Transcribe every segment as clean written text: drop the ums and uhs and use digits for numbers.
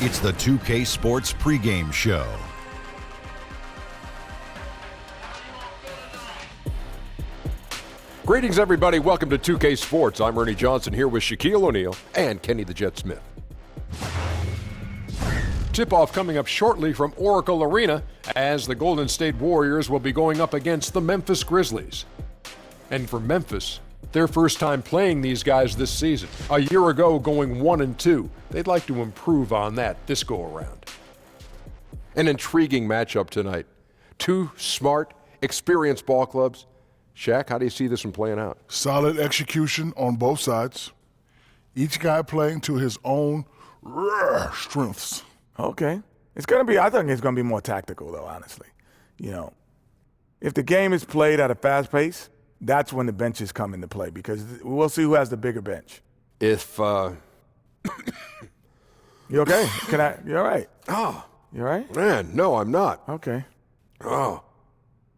It's the 2K Sports pregame show. Greetings, everybody. Welcome to 2K Sports. I'm Ernie Johnson here with Shaquille O'Neal and Kenny the Jet Smith. Tip-off coming up shortly from Oracle Arena as the Golden State Warriors will be going up against the Memphis Grizzlies. And for Memphis, their first time playing these guys this season. A year ago, going 1-2. They'd like to improve on that this go-around. An intriguing matchup tonight. Two smart, experienced ball clubs. Shaq, how do you see this one playing out? Solid execution on both sides. Each guy playing to his own strengths. Okay. It's going to be, I think it's going to be more tactical, though, honestly. You know, if the game is played at a fast pace, that's when the benches come into play because we'll see who has the bigger bench. If, You okay? You all right? Oh. You all right? Man, no, I'm not. Okay. Oh.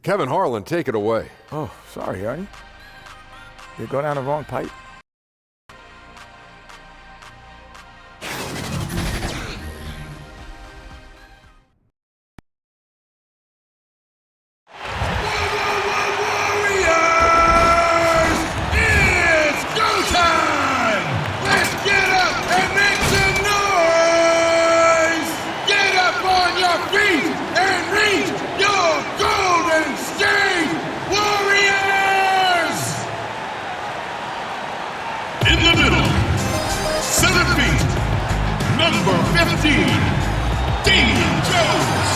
Kevin Harlan, take it away. Oh, sorry, Ernie. Did you go down the wrong pipe? Number 15, Damian Jones.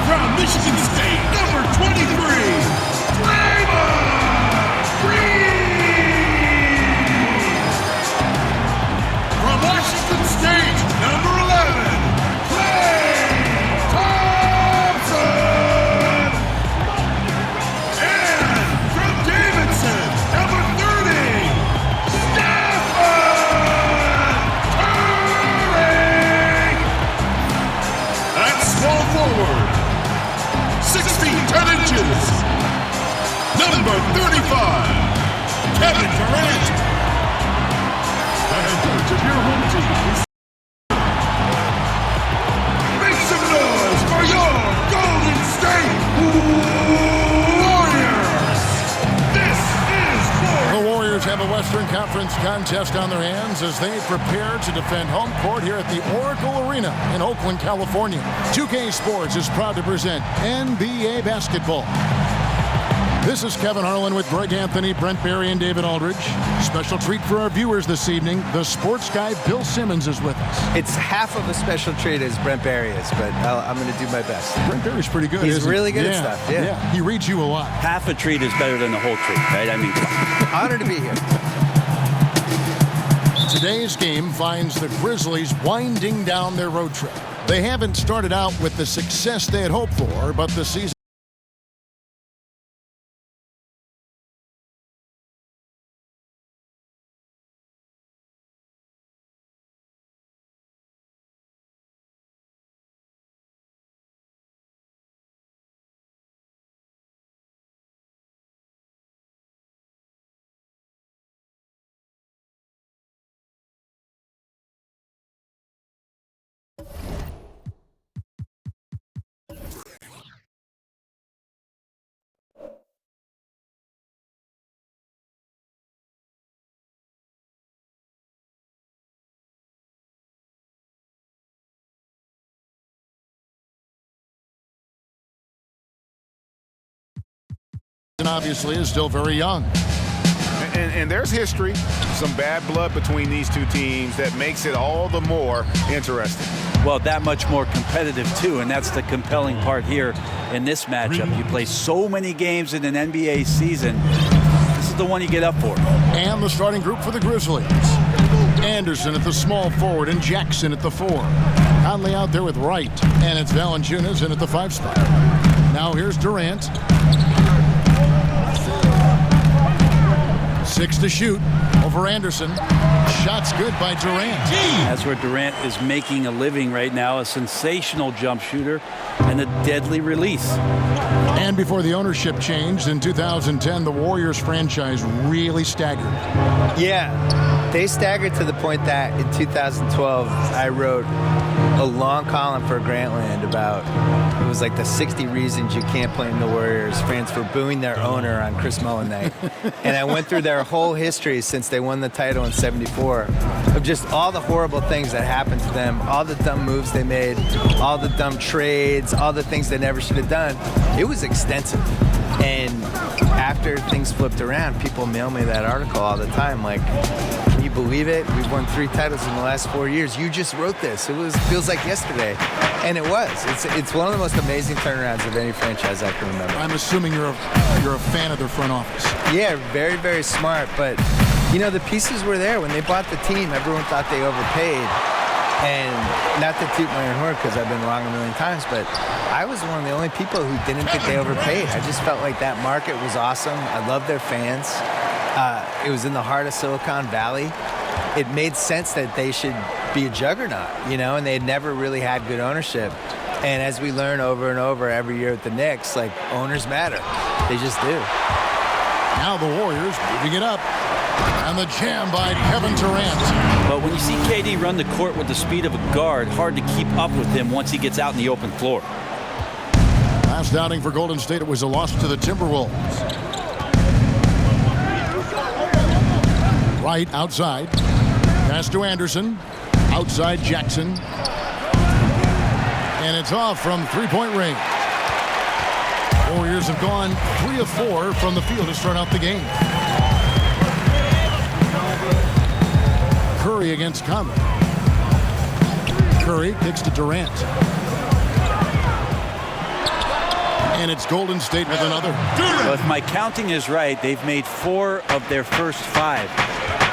From Michigan State, number 23, Draymond Green. From Washington State, number 11, Klay Thompson. And from Davidson, number 30, forward, 6 feet 10 inches, number 35, Kevin Durant. And coach of your home team, make some noise for your Golden State Warriors. This is for the Warriors have a Western Conference contest on their hands as they prepare to defend home court here at the Oracle Arena in Oakland, California. 2K Sports is proud to present NBA basketball. This is Kevin Harlan with Greg Anthony, Brent Barry, and David Aldridge. Special treat for our viewers this evening. The sports guy Bill Simmons is with us. It's half of a special treat as Brent Barry is, but I'm going to do my best. Brent Barry's pretty good. He's really good at stuff. Yeah. He reads you a lot. Half a treat is better than the whole treat, right? I mean, honored to be here. Today's game finds the Grizzlies winding down their road trip. They haven't started out with the success they had hoped for, but the season obviously is still very young. And there's history, some bad blood between these two teams that makes it all the more interesting. well, that much more competitive too, and that's the compelling part here in this matchup. You play so many games in an NBA season. This is the one you get up for. And the starting group for the Grizzlies. Anderson at the small forward and Jackson at the 4. Conley out there with Wright, and it's Valanciunas in at the 5 spot. Now here's Durant. 6 to shoot over Anderson. Shots good by Durant. That's where Durant is making a living right now, a sensational jump shooter and a deadly release. And before the ownership changed in 2010, the Warriors franchise really staggered. Yeah, They staggered to the point that in 2012, I wrote a long column for Grantland about, it was like the 60 reasons you can't blame the Warriors fans for booing their owner on Chris Mullin night. And I went through their whole history since they won the title in '74 of just all the horrible things that happened to them, all the dumb moves they made, all the dumb trades, all the things they never should have done. It was extensive. And after things flipped around, people mail me that article all the time, like, can you believe it? We've won 3 titles in the last 4 years. You just wrote this. Feels like yesterday. And it was. It's one of the most amazing turnarounds of any franchise I can remember. I'm assuming you're a fan of their front office. Yeah, very, very smart. But, you know, the pieces were there. When they bought the team, everyone thought they overpaid. And not to toot my own horn because I've been wrong a million times, but I was one of the only people who didn't think they overpaid. I just felt like that market was awesome. I loved their fans. It was in the heart of Silicon Valley. It made sense that they should be a juggernaut, you know, and they had never really had good ownership. And as we learn over and over every year at the Knicks, like, owners matter. They just do. Now the Warriors moving it up. And the jam by Kevin Durant. But when you see KD run the court with the speed of a guard, hard to keep up with him once he gets out in the open floor. Last outing for Golden State, it was a loss to the Timberwolves. Right outside. Pass to Anderson. Outside Jackson. And it's off from three-point range. Warriors have gone 3 of 4 from the field to start out the game. Curry against Conley. Curry kicks to Durant. And it's Golden State with another. Well, if my counting is right, they've made 4 of their first 5.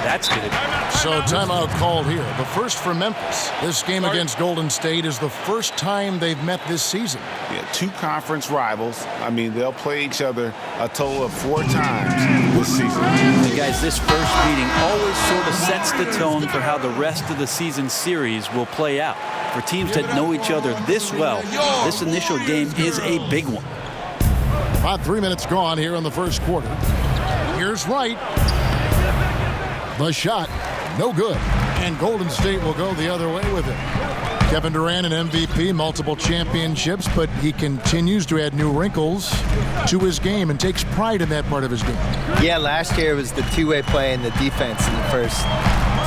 That's good. So timeout called here. The first for Memphis. This game against Golden State is the first time they've met this season. Yeah, 2 conference rivals. I mean, they'll play each other a total of 4 times this season. And guys, this first meeting always sort of sets the tone for how the rest of the season series will play out. For teams that know each other this well, this initial game is a big one. About 3 minutes gone here in the first quarter. Here's Wright. The shot, no good. And Golden State will go the other way with it. Kevin Durant, an MVP, multiple championships, but he continues to add new wrinkles to his game and takes pride in that part of his game. Yeah, last year was the two-way play and the defense in the first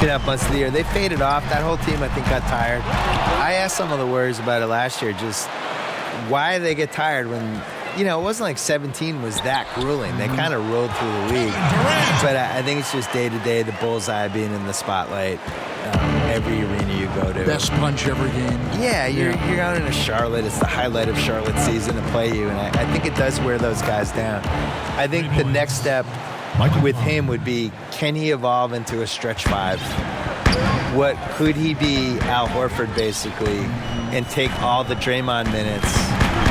2.5 months of the year. They faded off. That whole team, I think, got tired. I asked some of the Warriors about it last year, just why they get tired when, you know, it wasn't like 17 was that grueling. They kind of rode through the league. But I think it's just day-to-day, the bullseye being in the spotlight. Every arena you go to. Best punch every game. Yeah, you're out in Charlotte. It's the highlight of Charlotte season to play you, and I think it does wear those guys down. I think the next step with him would be, can he evolve into a stretch 5? What could he be, Al Horford basically, and take all the Draymond minutes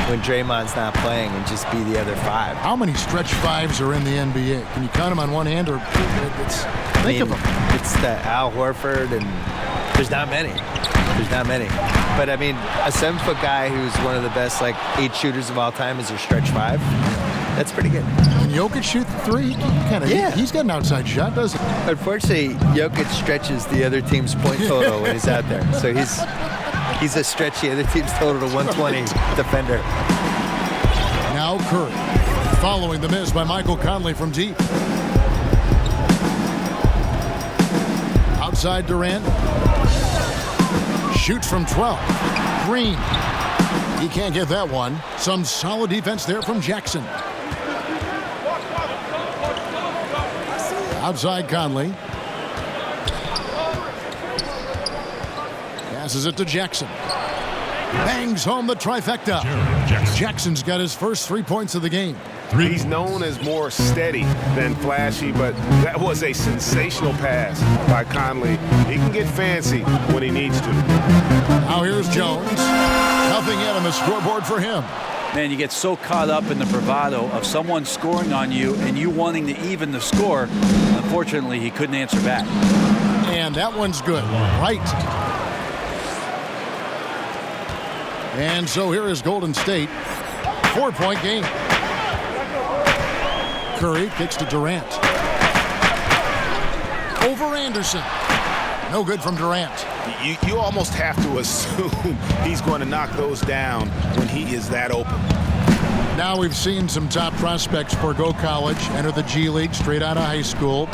when Draymond's not playing and just be the other 5? How many stretch 5s are in the NBA? Can you count them on one hand, or think of them? It's the Al Horford, and there's not many. But I mean, a 7-foot guy who's one of the best, like, 8 shooters of all time is your stretch 5. That's pretty good. Can Jokic shoot 3? Yeah. He's got an outside shot, doesn't he? Unfortunately, Jokic stretches the other team's point total when he's out there. So he's a stretch the other team's total to 120 defender. Now Curry, following the miss by Michael Conley from deep. Outside Durant. Shoots from 12. Green. He can't get that one. Some solid defense there from Jackson. Outside Conley. Passes it to Jackson. Bangs home the trifecta. Jackson's got his first 3 points of the game. He's known as more steady than flashy, but that was a sensational pass by Conley. He can get fancy when he needs to. Now here's Jones. Nothing yet on the scoreboard for him. Man, you get so caught up in the bravado of someone scoring on you and you wanting to even the score. Unfortunately, he couldn't answer back. And that one's good. Right. And so here is Golden State. 4-point game. Curry kicks to Durant. over Anderson. No good from Durant. You almost have to assume he's going to knock those down when he is that open. Now we've seen some top prospects forego college, enter the G League straight out of high school.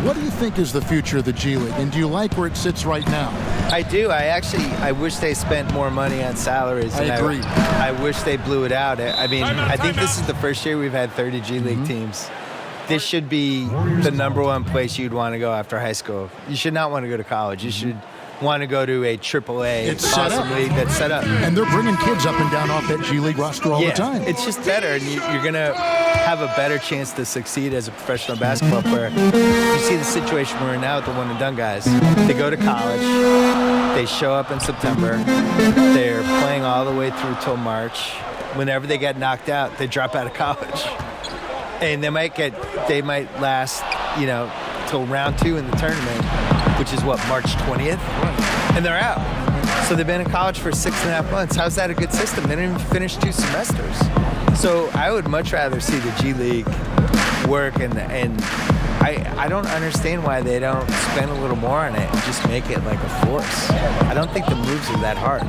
What do you think is the future of the G League, and do you like where it sits right now? I do. I wish they spent more money on salaries. I agree. I wish they blew it out. I mean, I think this is the first year we've had 30 G League teams. This should be the #1 place you'd want to go after high school. You should not want to go to college. You should want to go to a AAA awesome league that's set up. And they're bringing kids up and down off that G League roster all the time. It's just better, and you're going to have a better chance to succeed as a professional basketball player. You see the situation we're in now with the one-and-done guys. They go to college. They show up in September. They're playing all the way through till March. Whenever they get knocked out, they drop out of college. And they might last, till round 2 in the tournament, which is March 20th, and they're out. So they've been in college for 6.5 months. How's that a good system? They didn't even finish 2 semesters. So I would much rather see the G League work, and I don't understand why they don't spend a little more on it and just make it like a force. I don't think the moves are that hard.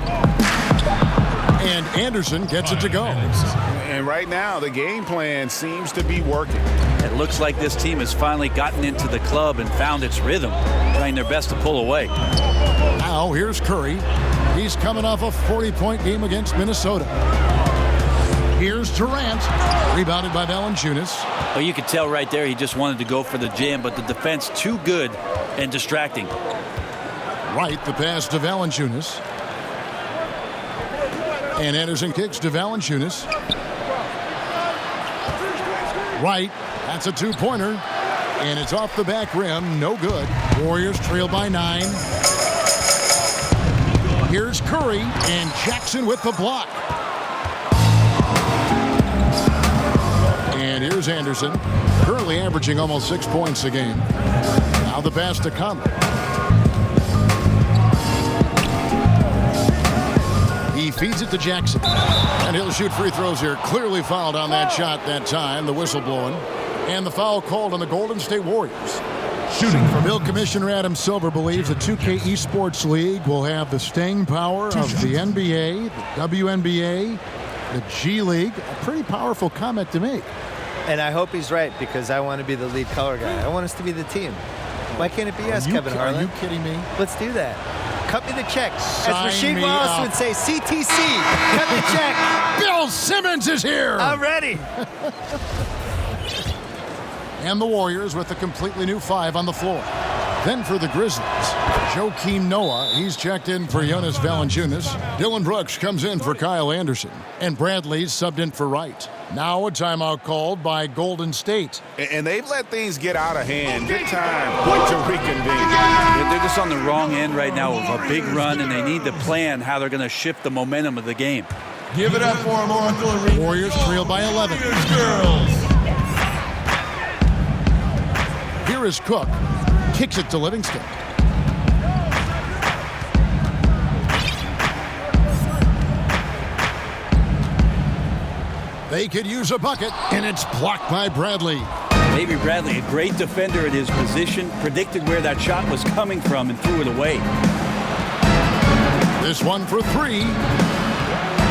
And Anderson gets it to go. And right now, the game plan seems to be working. It looks like this team has finally gotten into the club and found its rhythm, trying their best to pull away. Now here's Curry. He's coming off a 40-point game against Minnesota. Here's Durant, rebounded by Valanciunas. Well, you could tell right there he just wanted to go for the jam, but the defense too good and distracting. Right, the pass to Valanciunas. And Anderson kicks to Valanciunas. Right, that's a 2-pointer. And it's off the back rim, no good. Warriors trail by 9. Here's Curry, and Jackson with the block. And here's Anderson, currently averaging almost 6 points a game. Now the pass to come. He feeds it to Jackson. And he'll shoot free throws here. Clearly fouled on that shot that time. The whistle blowing. And the foul called on the Golden State Warriors. Shooting from Bill Commissioner Adam Silver believes the 2K Esports League will have the staying power of the NBA, the WNBA, the G League. A pretty powerful comment to make. And I hope he's right, because I want to be the lead color guy. I want us to be the team. Why can't it be us, Kevin Harlan? Are you kidding me? Let's do that. Cut me the check. Sign As Rasheed me Wallace up. would say, CTC. Cut the check. Bill Simmons is here. I'm ready. And the Warriors with a completely new 5 on the floor. Then for the Grizzlies, Joakim Noah. He's checked in for Jonas Valanciunas. Dylan Brooks comes in for Kyle Anderson. And Bradley's subbed in for Wright. Now a timeout called by Golden State. And they've let things get out of hand. Good time to reconvene. They're just on the wrong end right now of a big run, and they need to plan how they're going to shift the momentum of the game. Give it up for them, Oracle. Warriors trail by 11. Here is Cook. Kicks it to Livingston. They could use a bucket, and it's blocked by Bradley. Maybe Bradley, a great defender at his position, predicted where that shot was coming from and threw it away. This one for 3.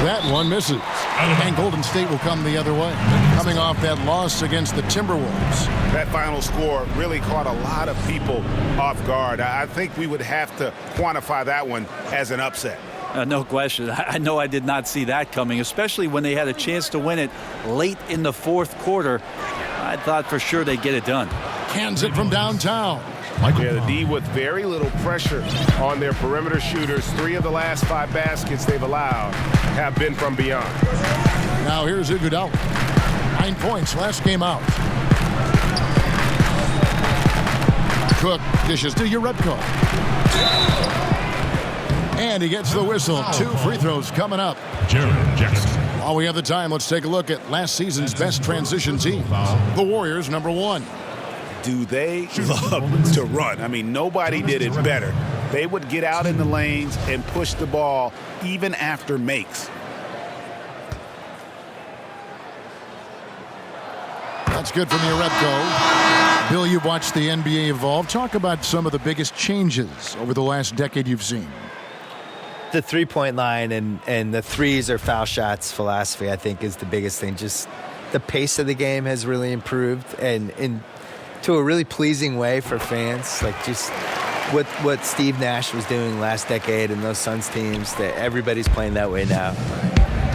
That one misses. And Golden State will come the other way, coming off that loss against the Timberwolves. That final score really caught a lot of people off guard. I think we would have to quantify that one as an upset. No question. I know I did not see that coming, especially when they had a chance to win it late in the fourth quarter. I thought for sure they'd get it done. Hands it from downtown. Yeah, the D with very little pressure on their perimeter shooters. 3 of the last 5 baskets they've allowed have been from beyond. Now here's Iguodala. 9 points last game out. Cook dishes to Urebko. And he gets the whistle. 2 free throws coming up. Jackson. While we have the time, let's take a look at last season's best transition team. The Warriors, number 1. Do they love to run? I mean, nobody did it better. They would get out in the lanes and push the ball even after makes. That's good from Urebko. Bill, you've watched the NBA evolve. Talk about some of the biggest changes over the last decade you've seen. The three-point line and the threes or foul shots philosophy, I think, is the biggest thing. Just the pace of the game has really improved and to a really pleasing way for fans. Like just what Steve Nash was doing last decade and those Suns teams, that everybody's playing that way now.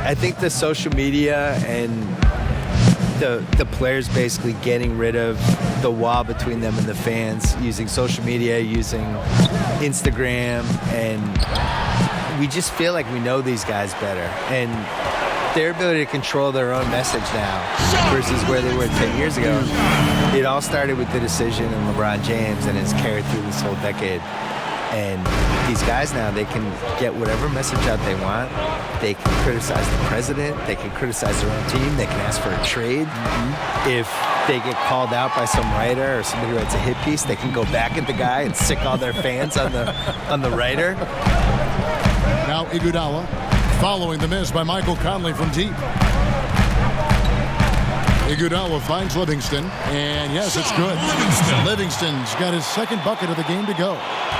I think the social media and the players basically getting rid of the wall between them and the fans, using social media, using Instagram, and we just feel like we know these guys better. And their ability to control their own message now versus where they were 10 years ago. It all started with the decision in LeBron James and has carried through this whole decade. And these guys now, they can get whatever message out they want. They can criticize the president. They can criticize their own team. They can ask for a trade. If they get called out by some writer or somebody who writes a hit piece, they can go back at the guy and sick all their fans on the writer. Now Iguodala following the miss by Michael Conley from deep. Iguodala finds Livingston, and yes, it's good. Livingston's got his second bucket of the game to go.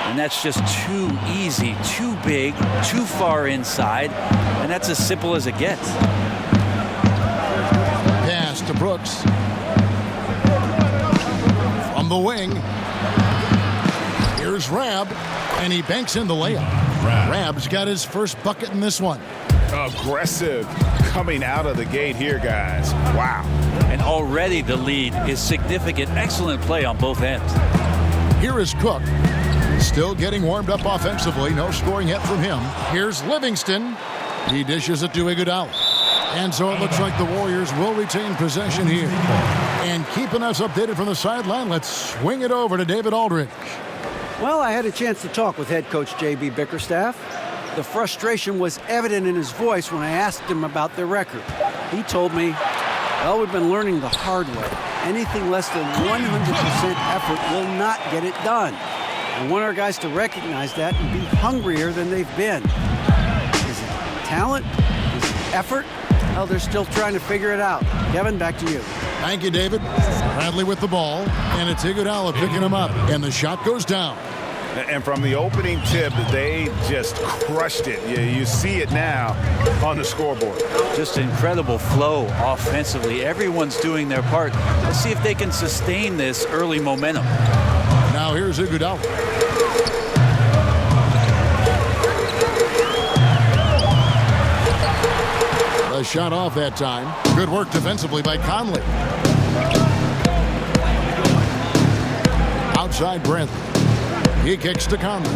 And that's just too easy, too big, too far inside, and that's as simple as it gets. Pass to Brooks. From the wing. Here's Rab, and he banks in the layup. Rab's got his first bucket in this one. Aggressive coming out of the gate here, guys. Wow. And already the lead is significant. Excellent play on both ends. Here is Cook. Still getting warmed up offensively. No scoring yet from him. Here's Livingston. He dishes it to Iguodala. And so it looks like the Warriors will retain possession here. And keeping us updated from the sideline, let's swing it over to David Aldridge. Well, I had a chance to talk with head coach J.B. Bickerstaff. The frustration was evident in his voice when I asked him about their record. He told me, well, we've been learning the hard way. Anything less than 100% effort will not get it done. I want our guys to recognize that and be hungrier than they've been. Is it talent? Is it effort? Well, they're still trying to figure it out. Kevin, back to you. Thank you, David. Bradley with the ball, and it's Iguodala picking him up, and the shot goes down. And from the opening tip, they just crushed it. You see it now on the scoreboard. Just incredible flow offensively. Everyone's doing their part. Let's see if they can sustain this early momentum. Now here's Iguodala. A shot off that time. Good work defensively by Conley. Outside Bradley. He kicks to Conley.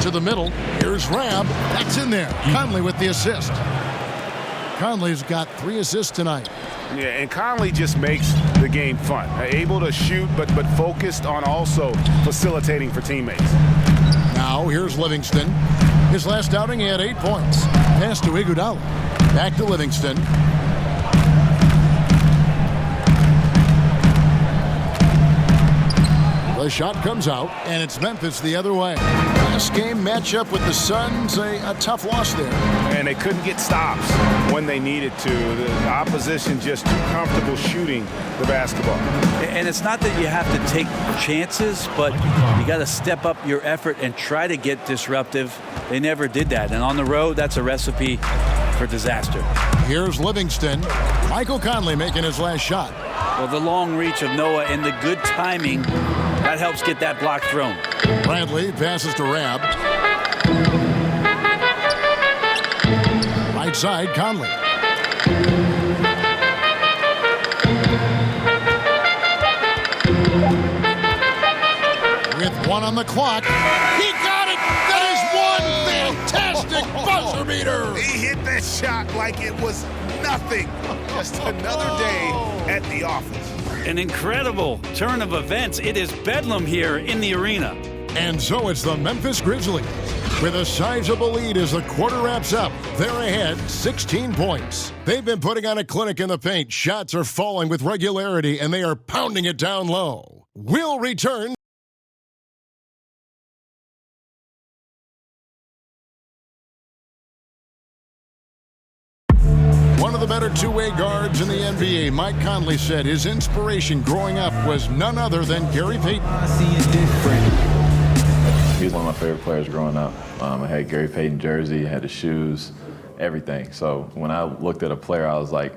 To the middle. Here's Rab. That's in there. Conley with the assist. Conley's got 3 assists tonight. Yeah, and Conley just makes the game fun. Able to shoot, but focused on also facilitating for teammates. Now here's Livingston. His last outing, he had 8 points. Pass to Iguodala. Back to Livingston. The shot comes out, and it's Memphis the other way. Last game matchup with the Suns, a tough loss there. And they couldn't get stops when they needed to. The opposition just too comfortable shooting the basketball. And it's not that you have to take chances, but you got to step up your effort and try to get disruptive. They never did that. And on the road, that's a recipe for disaster. Here's Livingston. Michael Conley making his last shot. Well, the long reach of Noah and the good timing, that helps get that block thrown. Bradley passes to Rab. Right side, Conley. With 1 on the clock. He got it! That is one fantastic buzzer beater! He hit that shot like it was nothing. Just another day at the office. An incredible turn of events. It is bedlam here in the arena. And so it's the Memphis Grizzlies with a sizable lead as the quarter wraps up. They're ahead 16 points. They've been putting on a clinic in the paint. Shots are falling with regularity, and they are pounding it down low. We'll return. One of the the better two-way guards in the NBA, Mike Conley said his inspiration growing up was none other than Gary Payton. He was one of my favorite players growing up. I had Gary Payton jersey, had the shoes, everything. So when I looked at a player, I was like,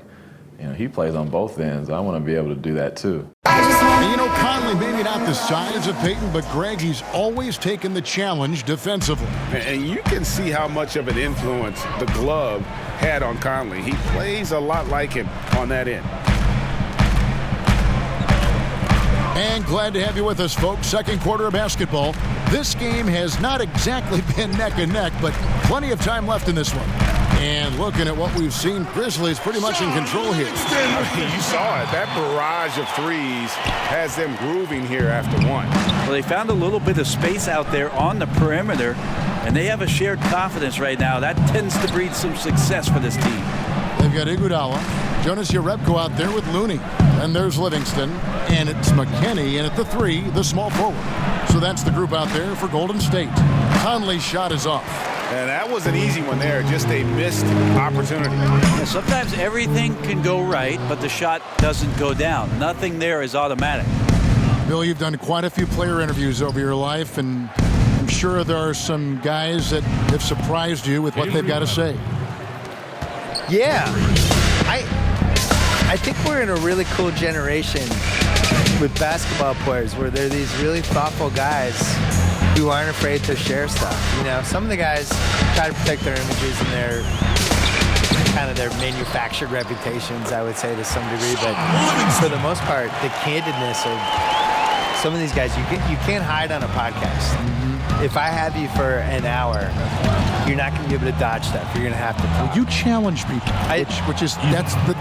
he plays on both ends. I want to be able to do that too. And Conley, maybe not the size of Payton, but Greg, he's always taken the challenge defensively. And you can see how much of an influence the glove had on Conley. He plays a lot like him on that end. And glad to have you with us, folks. Second quarter of basketball. This game has not exactly been neck and neck, but plenty of time left in this one. And looking at what we've seen, Grizzlies pretty much in control here. You saw it. That barrage of threes has them grooving here after one. Well, they found a little bit of space out there on the perimeter, and they have a shared confidence right now. That tends to breed some success for this team. They've got Iguodala, Jonas Jerebko out there with Looney. And there's Livingston, and it's McKinney, and at the 3, the small forward. So that's the group out there for Golden State. Conley's shot is off. And that was an easy one there, just a missed opportunity. Yeah, sometimes everything can go right, but the shot doesn't go down. Nothing there is automatic. Bill, you've done quite a few player interviews over your life, and I'm sure there are some guys that have surprised you with what they've got to say. Yeah. I think we're in a really cool generation with basketball players where they're these really thoughtful guys who aren't afraid to share stuff. Some of the guys try to protect their images and their manufactured reputations, I would say, to some degree. But for the most part, the candidness of some of these guys, you can't hide on a podcast. Mm-hmm. If I have you for an hour, you're not going to be able to dodge stuff. You're going to have to talk. You challenge people,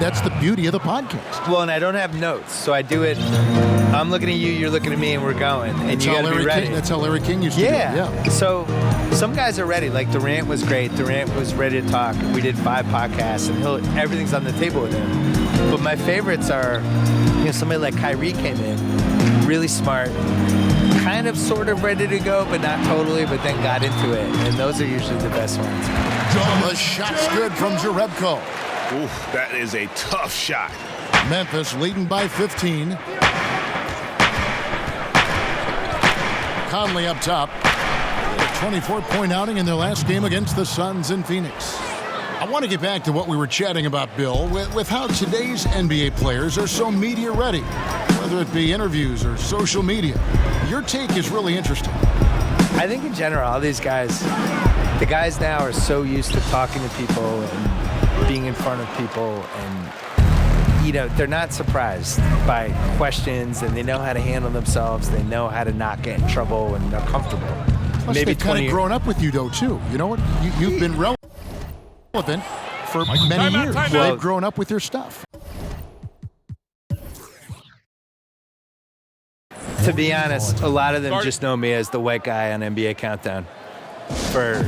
that's the beauty of the podcast. Well, and I don't have notes, so I do it. I'm looking at you, you're looking at me, and we're going. And you got to be ready. That's how Larry King used to do it. Yeah. So some guys are ready. Like Durant was great. Durant was ready to talk. We did 5 podcasts, and everything's on the table with him. But my favorites are, somebody like Kyrie came in, really smart, kind of sort of ready to go, but not totally, but then got into it. And those are usually the best ones. The shot's good from Jerebko. Ooh, that is a tough shot. Memphis leading by 15. Conley up top. A 24-point outing in their last game against the Suns in Phoenix. I want to get back to what we were chatting about, Bill, with how today's NBA players are so media ready, whether it be interviews or social media. Your take is really interesting. I think in general, all these guys, the guys now are so used to talking to people and being in front of people, and they're not surprised by questions, and they know how to handle themselves. They know how to not get in trouble, and they're comfortable. Plus, they've kind of grown up with you, though, too. You know what? You've been relevant for many years. Well, they've grown up with your stuff. To be honest, a lot of them just know me as the white guy on NBA Countdown. They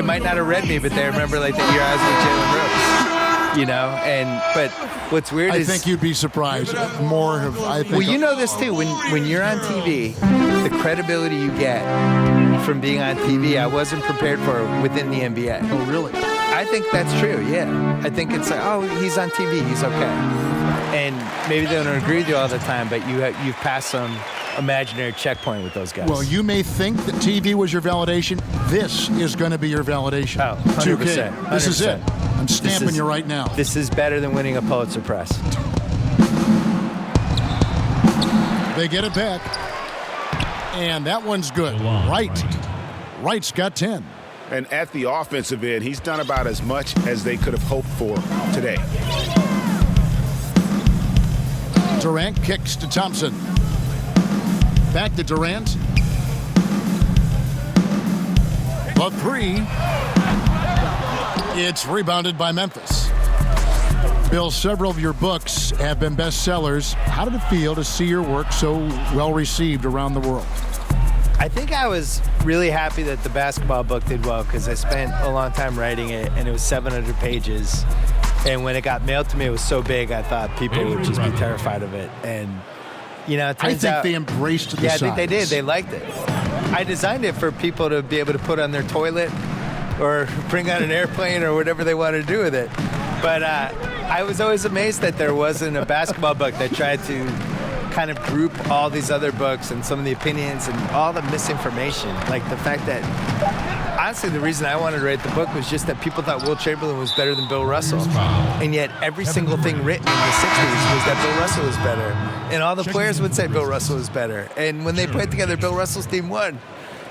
might not have read me, but they remember like the year I was with Jalen Rose. But what's weird is I think you'd be surprised. Well, you know this too. When you're on TV, the credibility you get from being on TV, I wasn't prepared for within the NBA. Oh, really? I think that's true. Yeah, I think it's like, oh, he's on TV, he's okay. And maybe they don't agree with you all the time, but you've passed some imaginary checkpoint with those guys. Well, you may think that TV was your validation. This is going to be your validation. Oh, 100%. 2K. This is it. I'm stamping you right now. This is better than winning a Pulitzer Prize. They get it back. And that one's good. Wright's got 10. And at the offensive end, he's done about as much as they could have hoped for today. Durant kicks to Thompson. Back to Durant. The 3. It's rebounded by Memphis. Bill, several of your books have been bestsellers. How did it feel to see your work so well received around the world? I think I was really happy that the basketball book did well because I spent a long time writing it, and it was 700 pages. And when it got mailed to me, it was so big, I thought people would just be terrified of it. And, it turns out... I think they embraced the size. I think they did. They liked it. I designed it for people to be able to put on their toilet or bring on an airplane or whatever they want to do with it. But I was always amazed that there wasn't a basketball book that tried to kind of group all these other books and some of the opinions and all the misinformation. Like the fact that, honestly, the reason I wanted to write the book was just that people thought Wilt Chamberlain was better than Bill Russell. And yet every single thing written in the 60s was that Bill Russell was better. And all the players would say Bill Russell was better. And when they put together, Bill Russell's team won.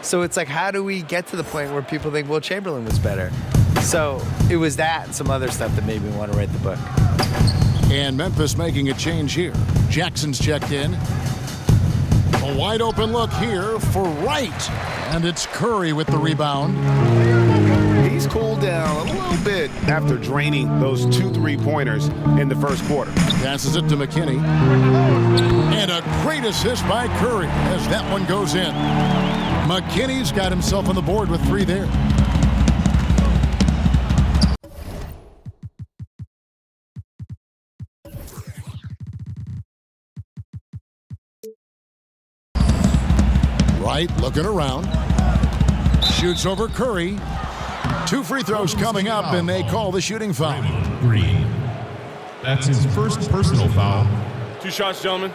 So it's like, how do we get to the point where people think Wilt Chamberlain was better? So it was that and some other stuff that made me want to write the book. And Memphis making a change here. Jackson's checked in. A wide open look here for Wright. And it's Curry with the rebound. He's cooled down a little bit after draining those 2 3-pointers in the first quarter. Passes it to McKinney. And a great assist by Curry as that one goes in. McKinney's got himself on the board with 3 there. Wright looking around. Shoots over Curry. 2 free throws coming up, and they call the shooting foul. Draymond Green. That's his first personal foul. 2 shots, gentlemen.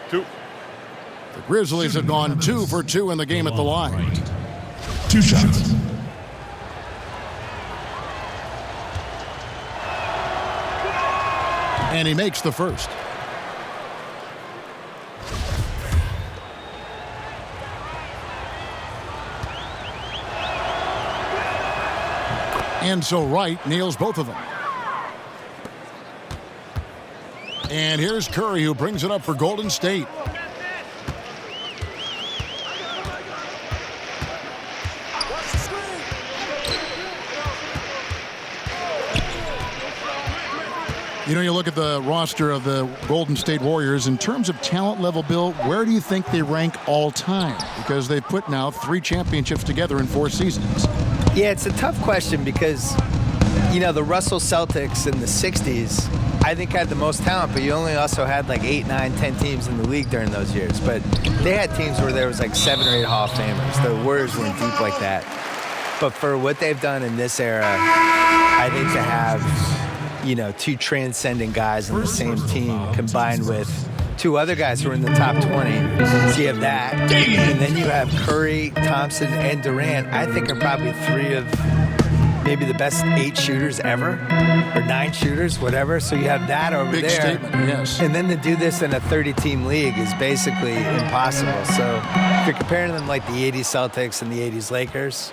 2. The Grizzlies have gone 2 for 2 in the game at the line. Right. 2 shots. And he makes the first. And so Wright nails both of them. And here's Curry, who brings it up for Golden State. You know, you look at the roster of the Golden State Warriors. In terms of talent level, Bill, where do you think they rank all time? Because they've put now 3 championships together in 4 seasons. Yeah, it's a tough question because, you know, the Russell Celtics in the 60s, I think had the most talent, but you only also had like 8, 9, 10 teams in the league during those years. But they had teams where there was like 7 or 8 Hall of Famers. The Warriors went deep like that. But for what they've done in this era, I think to have, you know, 2 transcendent guys on the same team combined with 2 other guys who are in the top 20. So you have that. And then you have Curry, Thompson, and Durant. I think are probably 3 of maybe the best 8 shooters ever, or 9 shooters, whatever. So you have that over Big there. Statement, yes. And then to do this in a 30-team league is basically impossible. So if you're comparing them like the 80s Celtics and the 80s Lakers,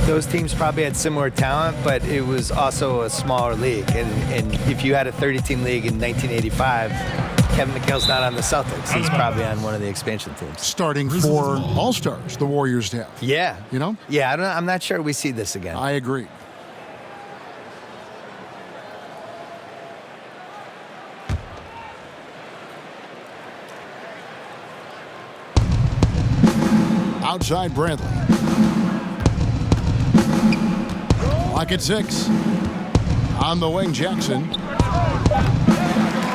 those teams probably had similar talent, but it was also a smaller league. And if you had a 30-team league in 1985, Kevin McHale's not on the Celtics. He's probably on one of the expansion teams. Starting 4 All-Stars, the Warriors have. Yeah. You know? Yeah, I'm not sure we see this again. I agree. Outside Bradley. Lock at 6. On the wing, Jackson.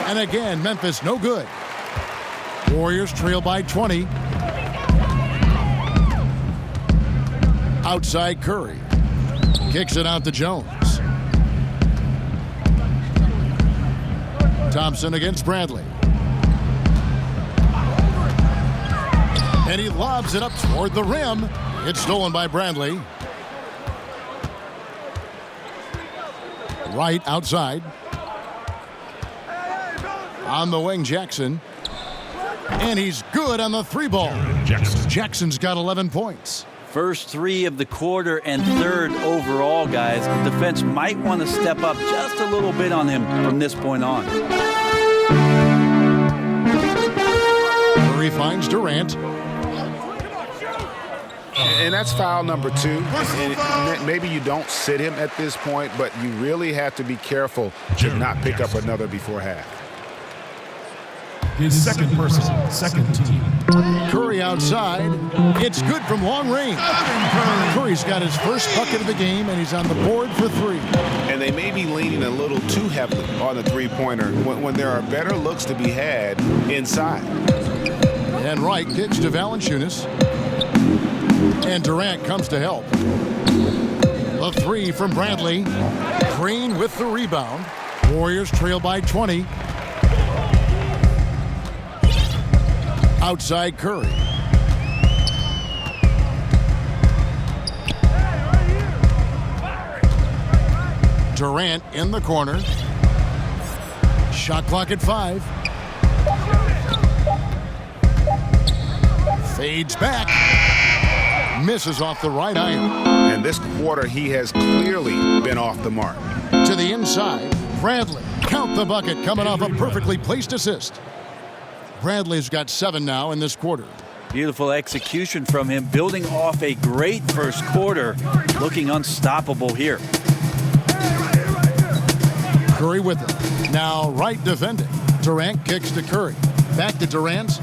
And again, Memphis no good. Warriors trail by 20. Outside Curry. Kicks it out to Jones. Thompson against Bradley. And he lobs it up toward the rim. It's stolen by Bradley. Right outside. On the wing, Jackson. And he's good on the 3 ball. Jackson's got 11 points. First 3 of the quarter and 3rd overall, guys. The defense might want to step up just a little bit on him from this point on. Curry finds Durant. And that's foul number 2. And maybe you don't sit him at this point, but you really have to be careful to not pick up another before half. His second personal, second team. Curry outside. It's good from long range. Curry's got his first bucket of the game, and he's on the board for 3. And they may be leaning a little too heavily on the 3-pointer when there are better looks to be had inside. And Wright kicks to Valanciunas. And Durant comes to help. A three from Bradley. Green with the rebound. Warriors trail by 20. Outside Curry. Durant in the corner. Shot clock at 5. Fades back. Misses off the right iron. And this quarter, he has clearly been off the mark. To the inside, Bradley. Count the bucket coming off a perfectly placed assist. Bradley's got 7 now in this quarter. Beautiful execution from him, building off a great first quarter, looking unstoppable here. Curry with it. Now right defending. Durant kicks to Curry. Back to Durant.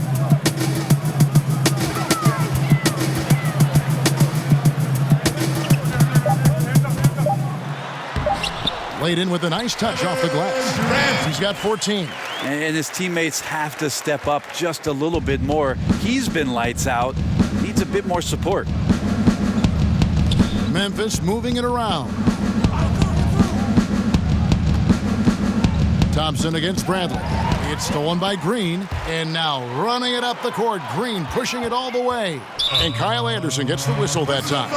Laid in with a nice touch off the glass. Durant, he's got 14. And his teammates have to step up just a little bit more. He's been lights out. Needs a bit more support. Memphis moving it around. Thompson against Bradley. It's stolen by Green. And now running it up the court. Green pushing it all the way. And Kyle Anderson gets the whistle that time.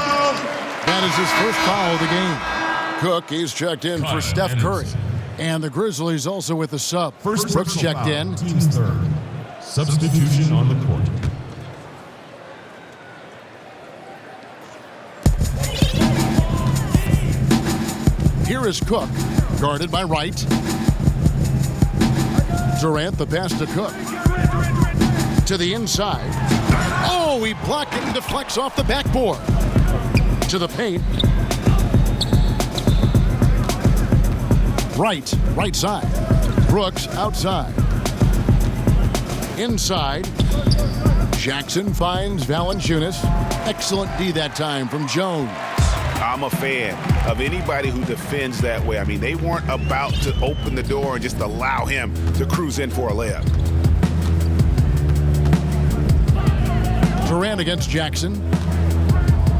That is his first foul of the game. Cook is checked in for Steph Curry. And the Grizzlies also with the sub. First Brooks checked in. Team's third. Substitution on the court. Here is Cook, guarded by Wright. Durant, the pass to Cook. To the inside. Oh, he blocked it and deflects off the backboard. To the paint. Right side. Brooks outside. Inside. Jackson finds Valanciunas. Excellent D that time from Jones. I'm a fan of anybody who defends that way. I mean, they weren't about to open the door and just allow him to cruise in for a layup. Durant against Jackson.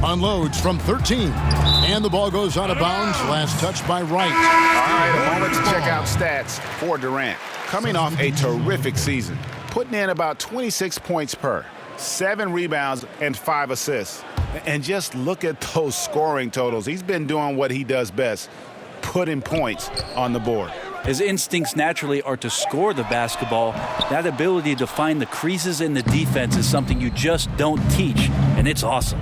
Unloads from 13. And the ball goes out of bounds. Last touch by Wright. All right, a moment to check out stats for Durant. Coming off a terrific season. Putting in about 26 points per. 7 rebounds and 5 assists. And just look at those scoring totals. He's been doing what he does best. Putting points on the board. His instincts naturally are to score the basketball. That ability to find the creases in the defense is something you just don't teach. And it's awesome.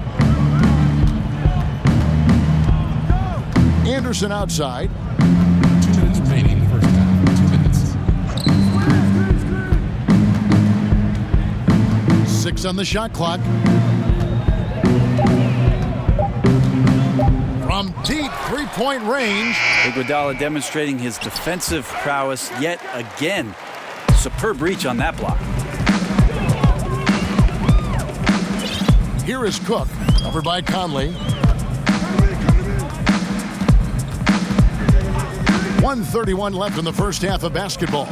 Anderson outside. 2 minutes remaining in the first half. 2 minutes. 6 on the shot clock. From deep three-point range. Iguodala demonstrating his defensive prowess yet again. Superb reach on that block. Here is Cook, covered by Conley. 1:31 left in the first half of basketball.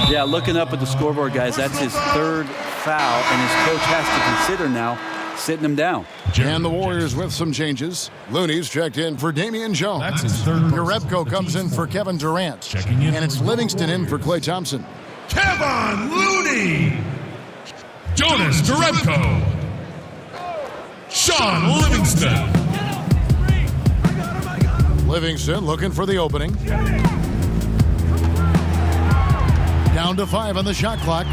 Yeah, looking up at the scoreboard, guys, that's his 3rd foul, and his coach has to consider now sitting him down. And the Warriors with some changes. Looney's checked in for Damian Jones. That's his 3rd. Jerebko comes in for Kevin Durant. Checking in. And it's Livingston in for Klay Thompson. Kevin Looney. Jonas Jerebko. Sean Livingston. Livingston looking for the opening. Down to 5 on the shot clock.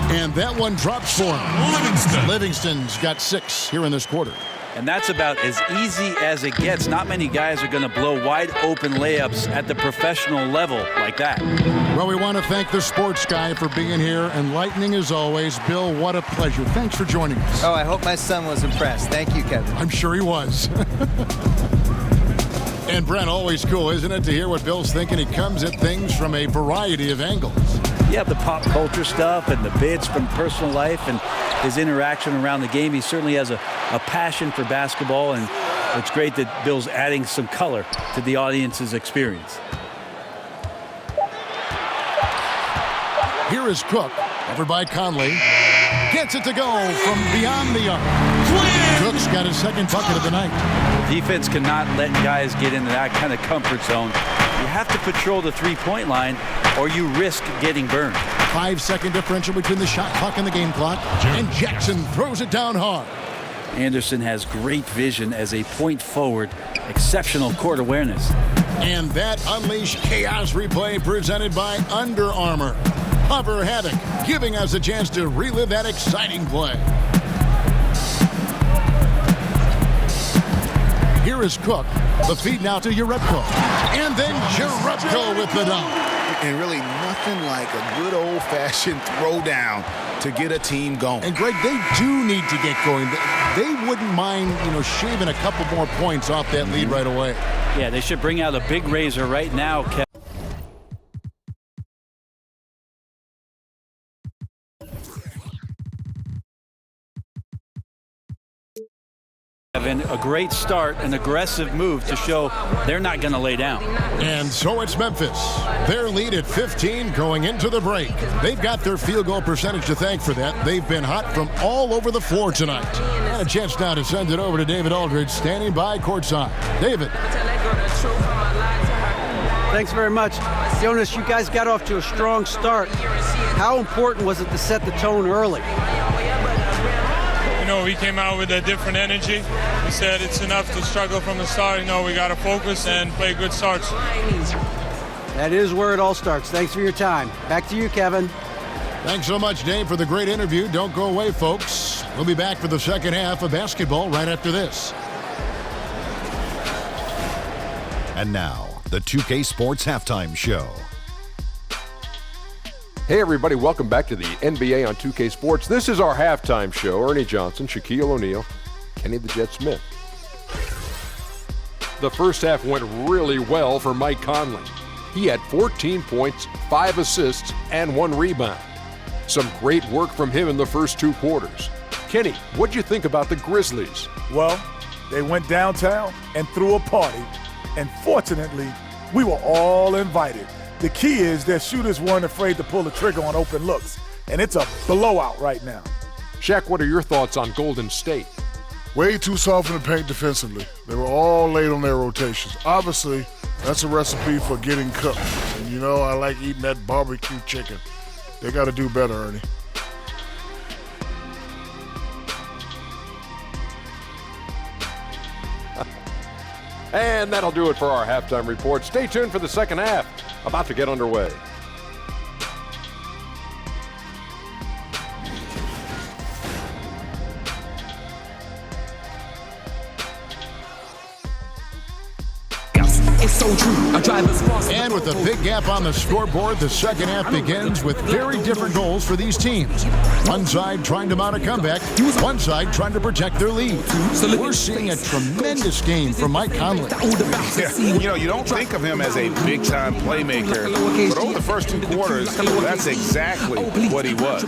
And that one drops for him. Livingston's got 6 here in this quarter. And that's about as easy as it gets. Not many guys are going to blow wide open layups at the professional level like that. Well, we want to thank the sports guy for being here. Enlightening as always. Bill, what a pleasure. Thanks for joining us. Oh, I hope my son was impressed. Thank you, Kevin. I'm sure he was. And Brent, always cool, isn't it, to hear what Bill's thinking? He comes at things from a variety of angles. Yeah, the pop culture stuff and the bits from personal life and his interaction around the game. He certainly has a passion for basketball, and it's great that Bill's adding some color to the audience's experience. Here is Cook, covered by Conley. Gets it to go from beyond the arc. Cook's got his second bucket of the night. Defense cannot let guys get into that kind of comfort zone. You have to patrol the three-point line or you risk getting burned. 5-second differential between the shot clock and the game clock. And Jackson throws it down hard. Anderson has great vision as a point forward. Exceptional court awareness. And that unleashed chaos replay presented by Under Armour. Hover Havoc, giving us a chance to relive that exciting play. Here is Cook. The feed now to Jerebko. And then Jerebko with the dunk. And really nothing like a good old-fashioned throwdown to get a team going. And Greg, they do need to get going. They wouldn't mind, shaving a couple more points off that lead right away. Yeah, they should bring out a big razor right now, Kevin. A great start, an aggressive move to show they're not going to lay down. And so it's Memphis. Their lead at 15 going into the break. They've got their field goal percentage to thank for that. They've been hot from all over the floor tonight. And a chance now to send it over to David Aldridge, standing by courtside. David. Thanks very much. Jonas, you guys got off to a strong start. How important was it to set the tone early? We came out with a different energy. We said it's enough to struggle from the start. We got to focus and play good starts. That is where it all starts. Thanks for your time. Back to you, Kevin. Thanks so much, Dave, for the great interview. Don't go away, folks. We'll be back for the second half of basketball right after this. And now, the 2K Sports Halftime Show. Hey everybody, welcome back to the NBA on 2K Sports. This is our halftime show. Ernie Johnson, Shaquille O'Neal, Kenny the Jet Smith. The first half went really well for Mike Conley. He had 14 points, 5 assists, and 1 rebound. Some great work from him in the first 2 quarters. Kenny, what'd you think about the Grizzlies? Well, they went downtown and threw a party, and fortunately, we were all invited. The key is their shooters weren't afraid to pull the trigger on open looks, and it's a blowout right now. Shaq, what are your thoughts on Golden State? Way too soft in the paint defensively. They were all late on their rotations. Obviously, that's a recipe for getting cooked. And I like eating that barbecue chicken. They got to do better, Ernie. And that'll do it for our halftime report. Stay tuned for the second half. About to get underway. And with a big gap on the scoreboard, the second half begins with very different goals for these teams. One side trying to mount a comeback, one side trying to protect their lead. We're seeing a tremendous game from Mike Conley. Yeah. You don't think of him as a big-time playmaker, but over the first 2 quarters, that's exactly what he was.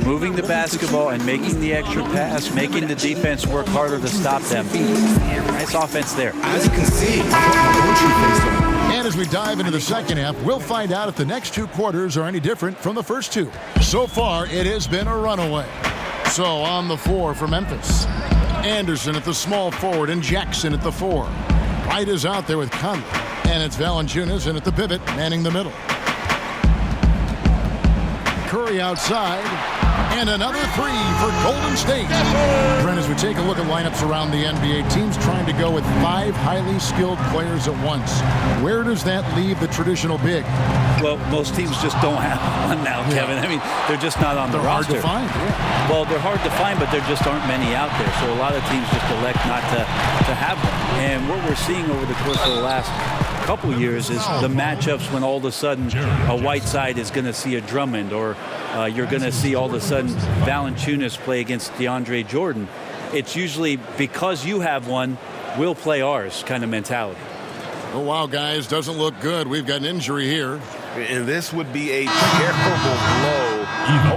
Moving the basketball and making the extra pass, making the defense work harder to stop them. Nice offense there. As you can see, And as we dive into the second half, we'll find out if the next 2 quarters are any different from the first 2. So far, it has been a runaway. So on the 4 for Memphis, Anderson at the small forward and Jackson at the 4. White is out there with Conley, and it's Valanciunas in at the pivot, manning the middle. Curry outside, and another 3 for Golden State. Brent, as we take a look at lineups around the NBA, teams trying to go with 5 highly skilled players at once. Where does that leave the traditional big? Well, most teams just don't have one now, Kevin. I mean, they're just not on the roster. They're hard to find, yeah. Well, they're hard to find, but there just aren't many out there. So a lot of teams just elect not to have one. And what we're seeing over the course of the last couple years is the matchups when all of a sudden a Whiteside is going to see a Drummond, or you're going to see all of a sudden Valanciunas play against DeAndre Jordan. It's usually because you have one, we'll play ours kind of mentality. Oh, wow, guys, doesn't look good. We've got an injury here. And this would be a terrible blow.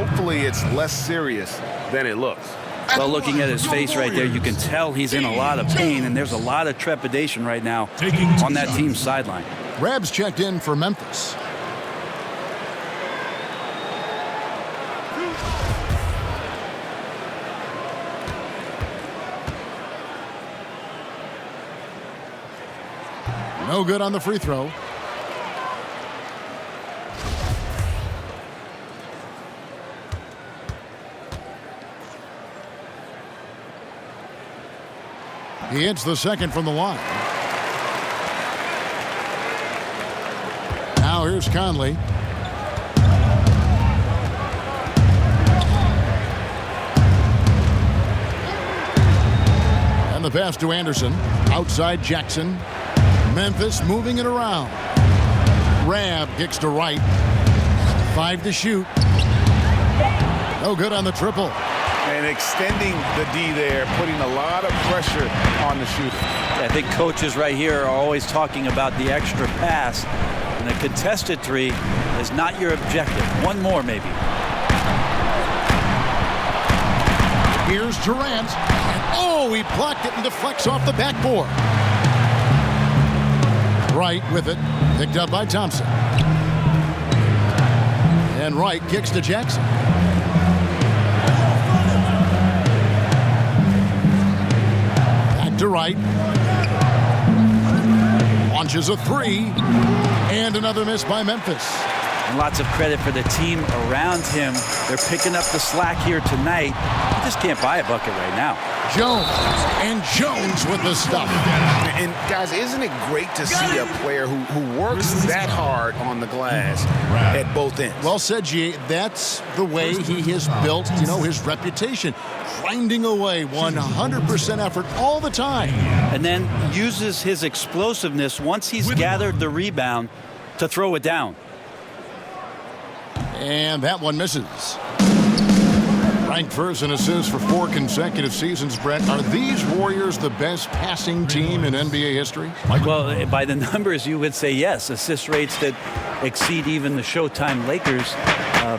Hopefully it's less serious than it looks. Well, looking at his face right there, you can tell he's in a lot of pain, and there's a lot of trepidation right now on that team's sideline. Rabs checked in for Memphis. No good on the free throw. He hits the second from the line. Now here's Conley. And the pass to Anderson. Outside Jackson. Memphis moving it around. Rab kicks to right. 5 to shoot. No good on the triple. And extending the D there, putting a lot of pressure on the shooter. I think coaches right here are always talking about the extra pass. And a contested three is not your objective. One more, maybe. Here's Durant. And oh, he blocked it and deflects off the backboard. Wright with it. Picked up by Thompson. And Wright kicks to Jackson. Back to Wright. Launches a three. And another miss by Memphis. And lots of credit for the team around him. They're picking up the slack here tonight. You just can't buy a bucket right now. Jones. And Jones with the stuff. And guys, isn't it great to see a player who works that hard on the glass at both ends? Well said, G. That's the way he has built, his reputation. Grinding away 100% effort all the time. And then uses his explosiveness once he's gathered the rebound to throw it down. And that one misses. Ranked first in assists for 4 consecutive seasons, Brett. Are these Warriors the best passing team in NBA history? Well, by the numbers, you would say yes. Assist rates that exceed even the Showtime Lakers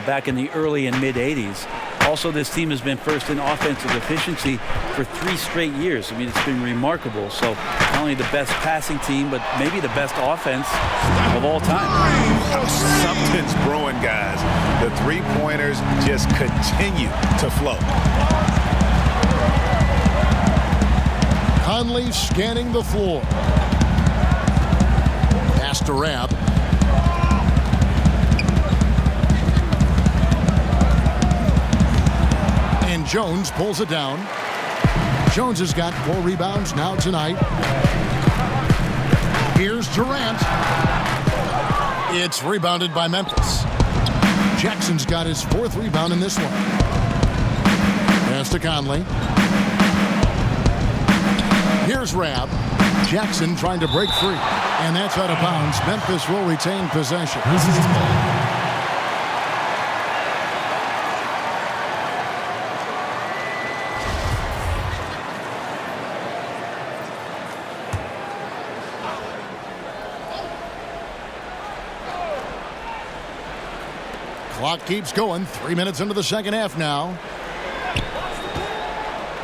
back in the early and mid-'80s. Also, this team has been first in offensive efficiency for 3 straight years. I mean, it's been remarkable. So not only the best passing team, but maybe the best offense of all time. Something's brewing, guys. The three-pointers just continue to flow. Conley scanning the floor. Pass to Rab. And Jones pulls it down. Jones has got 4 rebounds now tonight. Here's Durant. It's rebounded by Memphis. Jackson's got his 4th rebound in this one. Pass to Conley. Here's Rab. Jackson trying to break free. And that's out of bounds. Memphis will retain possession. Clock keeps going. 3 minutes into the second half now.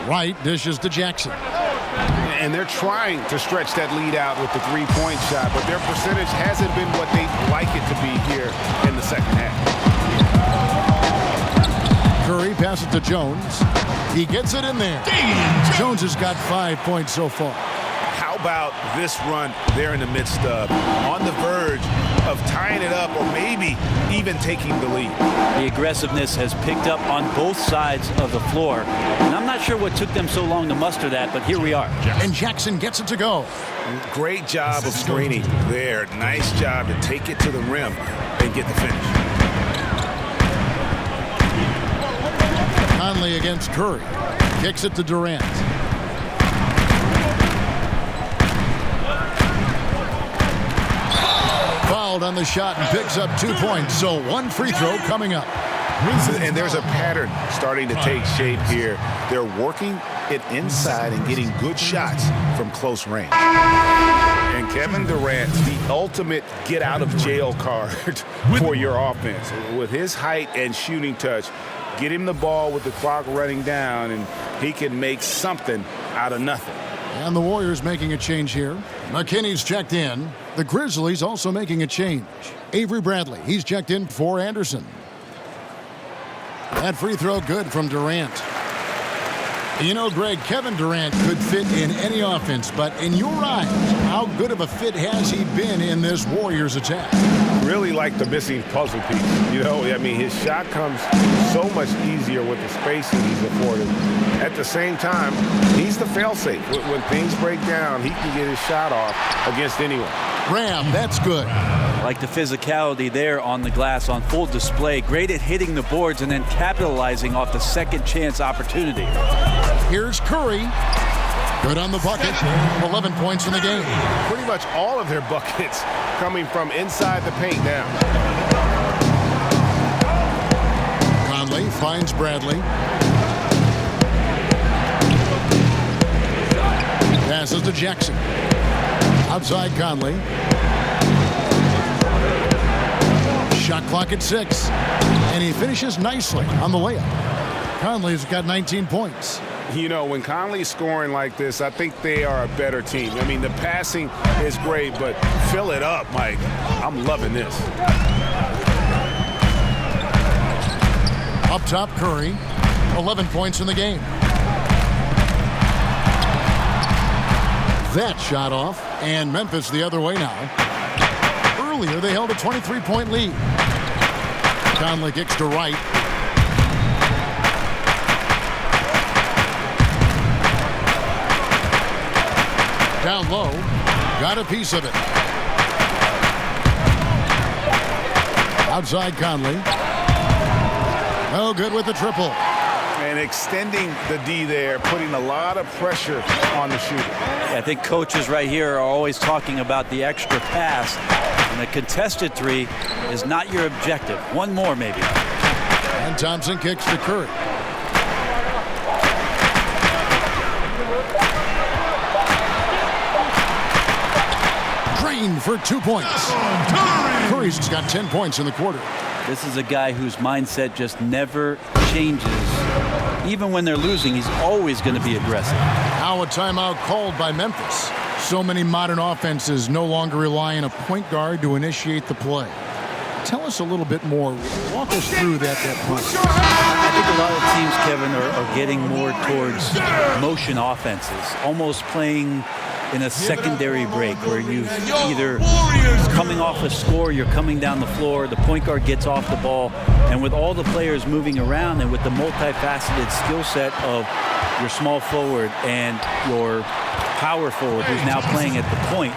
Wright dishes to Jackson. And they're trying to stretch that lead out with the three-point shot, but their percentage hasn't been what they'd like it to be here in the second half. Curry passes to Jones. He gets it in there. Jones has got 5 points so far. How about this run they're in the midst of, on the verge of tying it up or maybe even taking the lead? The aggressiveness has picked up on both sides of the floor. And I'm not sure what took them so long to muster that, but here we are. And Jackson gets it to go. Great job of screening there. Nice job to take it to the rim and get the finish. Conley against Curry. Kicks it to Durant. Fouled on the shot and picks up 2 points. So 1 free throw coming up. And there's a pattern starting to take shape here. They're working it inside and getting good shots from close range. And Kevin Durant, the ultimate get-out-of-jail card for your offense. With his height and shooting touch, get him the ball with the clock running down, and he can make something out of nothing. And the Warriors making a change here. McKinney's checked in. The Grizzlies also making a change. Avery Bradley, he's checked in for Anderson. That free throw good from Durant. You know, Greg, Kevin Durant could fit in any offense, but in your eyes, how good of a fit has he been in this Warriors attack? Really like the missing puzzle piece. You know, I mean, his shot comes so much easier with the spacing he's afforded. At the same time, he's the fail-safe. When things break down, he can get his shot off against anyone. Ram, that's good. Like the physicality there on the glass on full display. Great at hitting the boards and then capitalizing off the second chance opportunity. Here's Curry. Good on the bucket. 11 points in the game. Pretty much all of their buckets coming from inside the paint now. Conley finds Bradley. Passes to Jackson. Outside Conley. Shot clock at 6. And he finishes nicely on the layup. Conley's got 19 points. You know, when Conley's scoring like this, I think they are a better team. I mean, the passing is great, but fill it up, Mike. I'm loving this. Up top, Curry. 11 points in the game. That shot off, and Memphis the other way now. Earlier, they held a 23-point lead. Conley kicks to right. Down low, got a piece of it. Outside Conley. Oh, good with the triple. And extending the D there, putting a lot of pressure on the shooter. I think coaches right here are always talking about the extra pass. And the contested three is not your objective. One more, maybe. And Thompson kicks to Curry. Green for 2 points. Curry's got 10 points in the quarter. This is a guy whose mindset just never changes. Even when they're losing, he's always going to be aggressive. Now a timeout called by Memphis. So many modern offenses no longer rely on a point guard to initiate the play. Tell us a little bit more. Walk us through that point. I think a lot of teams, Kevin, are getting more towards motion offenses, almost playing in a secondary break where you've either coming off a score, you're coming down the floor, the point guard gets off the ball, and with all the players moving around and with the multifaceted skill set of your small forward and your power forward who's now playing at the point,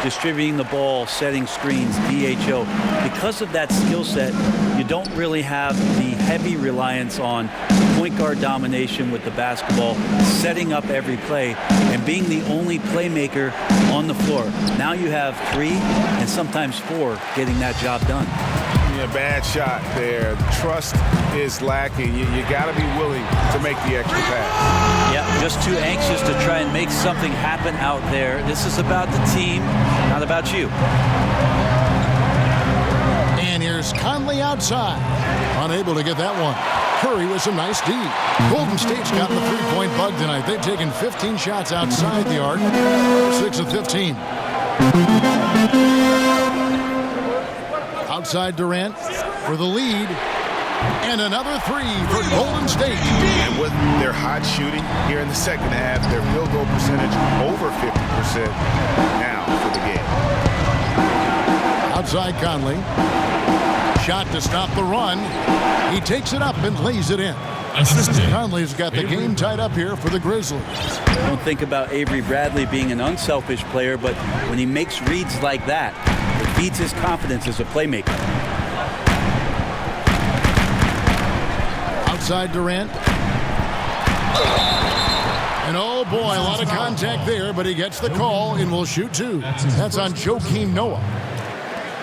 distributing the ball, setting screens, DHO. Because of that skill set, you don't really have the heavy reliance on point guard domination with the basketball, setting up every play, and being the only playmaker on the floor. Now you have 3 and sometimes 4 getting that job done. A bad shot there. Trust is lacking. You got to be willing to make the extra pass. Yeah, just too anxious to try and make something happen out there. This is about the team, not about you. And here's Conley outside. Unable to get that one. Curry with some nice D. Golden State's got the three-point bug tonight. They've taken 15 shots outside the arc. 6 of 15. Outside Durant for the lead. And another 3 for Golden State. And with their hot shooting here in the second half, their field goal percentage over 50% now for the game. Outside Conley. Shot to stop the run. He takes it up and lays it in. Conley's got the game tied up here for the Grizzlies. Don't think about Avery Bradley being an unselfish player, but when he makes reads like that, it feeds his confidence as a playmaker. Outside Durant. And oh boy, a lot of contact there, but he gets the call and will shoot 2. That's on Joakim Noah.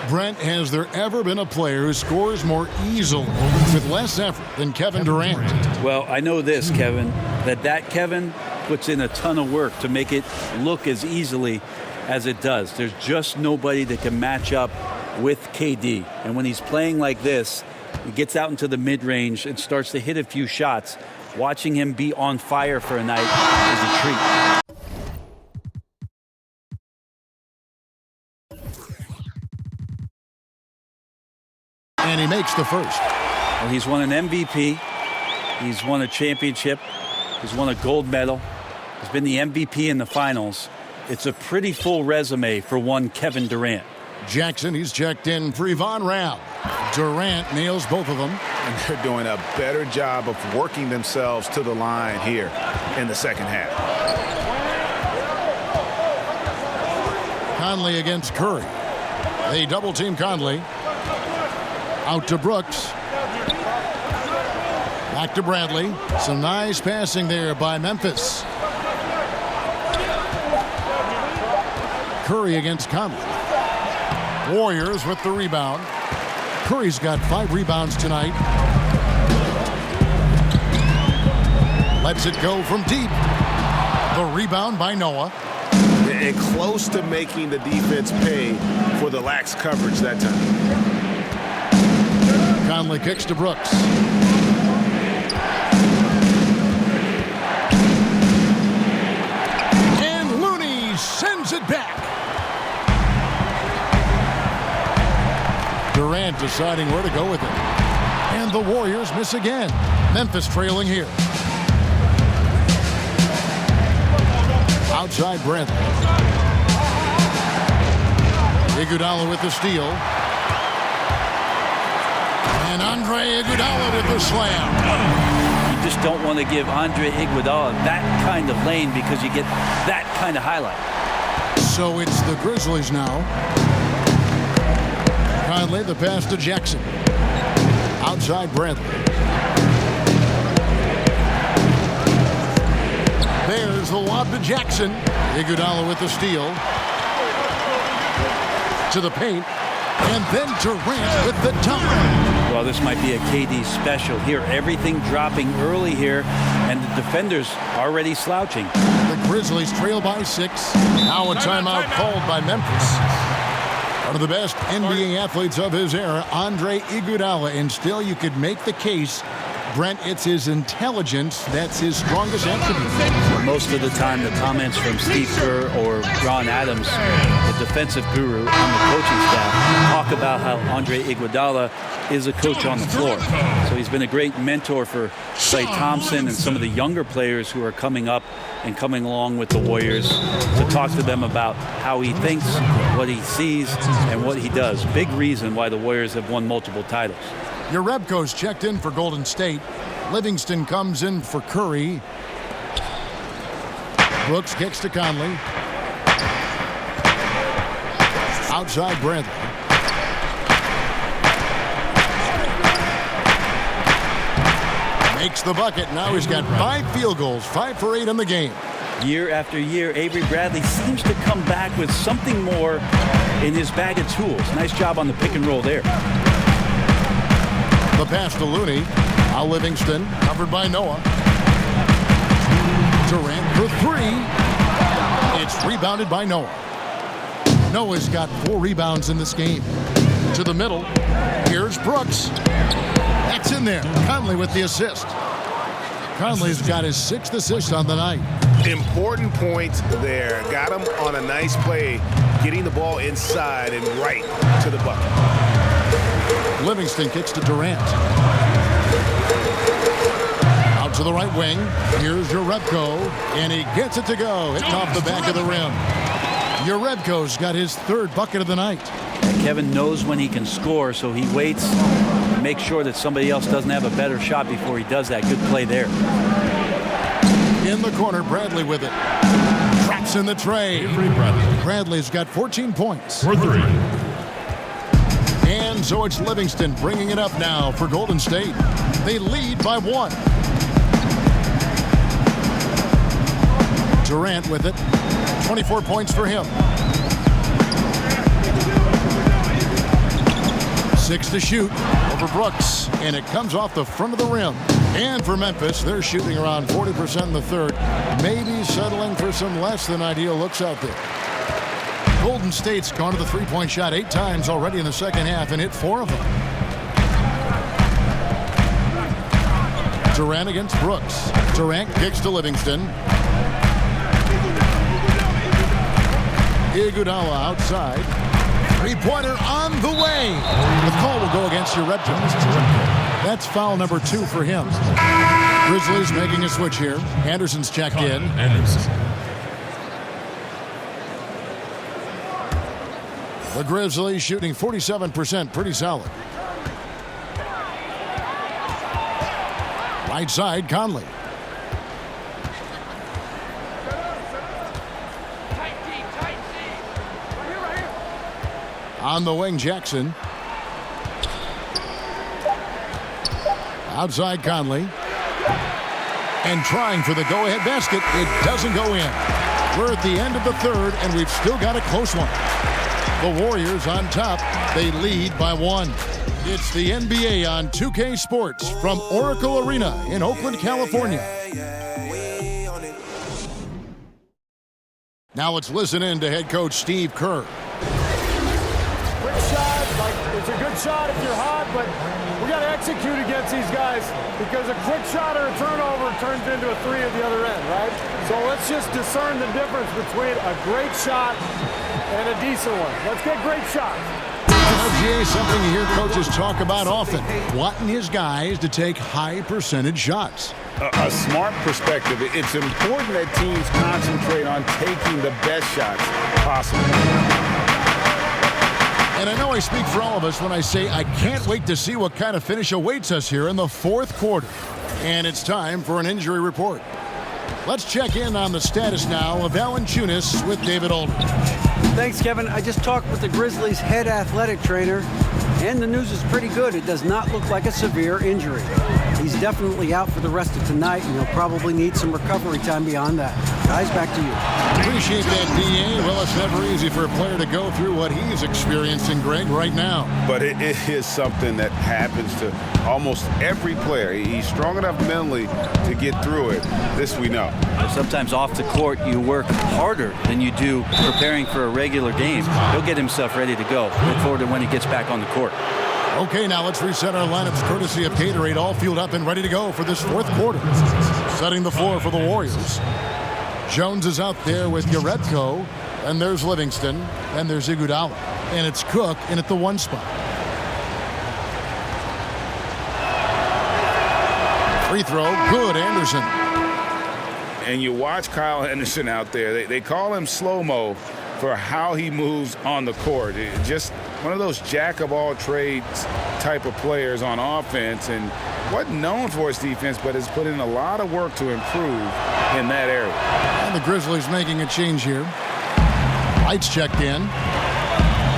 Brent, has there ever been a player who scores more easily with less effort than Kevin Durant? Well, I know this, Kevin, that Kevin puts in a ton of work to make it look as easily as it does. There's just nobody that can match up with KD. And when he's playing like this, he gets out into the mid-range and starts to hit a few shots. Watching him be on fire for a night is a treat. And he makes the first. Well, he's won an MVP. He's won a championship. He's won a gold medal. He's been the MVP in the finals. It's a pretty full resume for one Kevin Durant. Jackson, he's checked in for Yvonne Rabb. Durant nails both of them. And they're doing a better job of working themselves to the line here in the second half. Conley against Curry. They double-team Conley. Out to Brooks. Back to Bradley. Some nice passing there by Memphis. Curry against Conley. Warriors with the rebound. Curry's got 5 rebounds tonight. Lets it go from deep. The rebound by Noah. And close to making the defense pay for the lax coverage that time. Conley kicks to Brooks. And Looney sends it back. Durant deciding where to go with it. And the Warriors miss again. Memphis trailing here. Outside Bradley. Iguodala with the steal. And Andre Iguodala with the slam. You just don't want to give Andre Iguodala that kind of lane because you get that kind of highlight. So it's the Grizzlies now. Conley, the pass to Jackson. Outside Bradley. There's the lob to Jackson. Iguodala with the steal. To the paint. And then Durant with the dunk. Well, this might be a KD special here. Everything dropping early here, and the defenders already slouching. The Grizzlies trail by 6. Now a timeout called by Memphis. One of the best NBA athletes of his era, Andre Iguodala, and still you could make the case, Brent, it's his intelligence that's his strongest attribute. Most of the time, the comments from Steve Kerr or Ron Adams, the defensive guru on the coaching staff, talk about how Andre Iguodala is a coach on the floor. So he's been a great mentor for Klay Thompson and some of the younger players who are coming up and coming along with the Warriors to talk to them about how he thinks, what he sees, and what he does. Big reason why the Warriors have won multiple titles. Jerebko's checked in for Golden State. Livingston comes in for Curry. Brooks kicks to Conley. Outside Bradley. Makes the bucket. Now he's got 5 field goals, 5 for 8 in the game. Year after year, Avery Bradley seems to come back with something more in his bag of tools. Nice job on the pick and roll there. The pass to Looney. Now Livingston, covered by Noah. Durant for 3. It's rebounded by Noah. Noah's got 4 rebounds in this game. To the middle. Here's Brooks. That's in there. Conley with the assist. Conley's got his 6th assist on the night. Important point there. Got him on a nice play, getting the ball inside and right to the bucket. Livingston kicks to Durant. Out to the right wing. Here's Jerebko, and he gets it to go. Hitting off the back of the rim. Jerebko's got his 3rd bucket of the night. Kevin knows when he can score, so he waits to make sure that somebody else doesn't have a better shot before he does that. Good play there. In the corner, Bradley with it. Traps in the tray. Bradley's got 14 points. For 3. And so it's Livingston bringing it up now for Golden State. They lead by 1. Durant with it. 24 points for him. 6 to shoot over Brooks, and it comes off the front of the rim. And for Memphis, they're shooting around 40% in the 3rd, maybe settling for some less than ideal looks out there. Golden State's gone to the 3-point shot 8 times already in the second half and hit 4 of them. Durant against Brooks. Durant kicks to Livingston. Iguodala outside. 3-pointer on the way. The call will go against Jerebko. That's foul number 2 for him. Grizzlies making a switch here. Anderson's checked in. Anderson. The Grizzlies shooting 47%, pretty solid. Right side, Conley. On the wing, Jackson. Outside, Conley. And trying for the go-ahead basket. It doesn't go in. We're at the end of the third, and we've still got a close one. The Warriors on top. They lead by 1. It's the NBA on 2K Sports from Oracle Arena in Oakland, California. Now let's listen in to head coach Steve Kerr. Quick shot, it's a good shot if you're hot, but we got to execute against these guys because a quick shot or a turnover turns into a 3 at the other end, right? So let's just discern the difference between a great shot and a decent one. Let's get great shots. LGA, something you hear coaches talk about often, wanting his guys to take high percentage shots. A smart perspective. It's important that teams concentrate on taking the best shots possible. And I know I speak for all of us when I say I can't wait to see what kind of finish awaits us here in the fourth quarter. And it's time for an injury report. Let's check in on the status now of Valanciunas with David Aldridge. Thanks, Kevin. I just talked with the Grizzlies' head athletic trainer, and the news is pretty good. It does not look like a severe injury. He's definitely out for the rest of tonight, and he'll probably need some recovery time beyond that. Guys, back to you. Appreciate that, D.A. Well, it's never easy for a player to go through what he's experiencing, Greg, right now. But it is something that happens to almost every player. He's strong enough mentally to get through it. This we know. Sometimes off the court, you work harder than you do preparing for a regular game. He'll get himself ready to go. Look forward to when he gets back on the court. Okay, now let's reset our lineups courtesy of Gatorade, all fueled up and ready to go for this fourth quarter. Setting the floor for the Warriors. Jones is out there with Yaretko, and there's Livingston, and there's Iguodala, and it's Cook in at the 1 spot. Free throw, good, Anderson. And you watch Kyle Anderson out there. They call him slow-mo for how he moves on the court. Just one of those jack-of-all-trades type of players on offense, and wasn't known for his defense, but has put in a lot of work to improve in that area. And the Grizzlies making a change here. Lights checked in.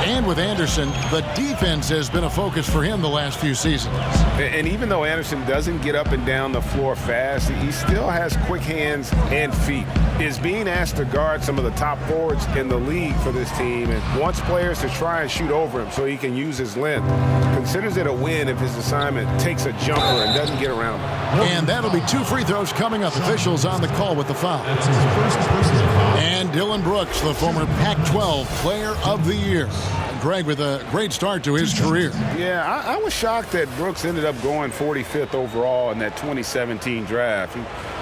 And with Anderson, the defense has been a focus for him the last few seasons. And even though Anderson doesn't get up and down the floor fast, he still has quick hands and feet. Is being asked to guard some of the top forwards in the league for this team and wants players to try and shoot over him so he can use his length. Considers it a win if his assignment takes a jumper and doesn't get around him. And that'll be 2 free throws coming up. Officials on the call with the foul. That's his first personal foul. And Dylan Brooks, the former Pac-12 Player of the Year. Greg with a great start to his career. Yeah, I was shocked that Brooks ended up going 45th overall in that 2017 draft.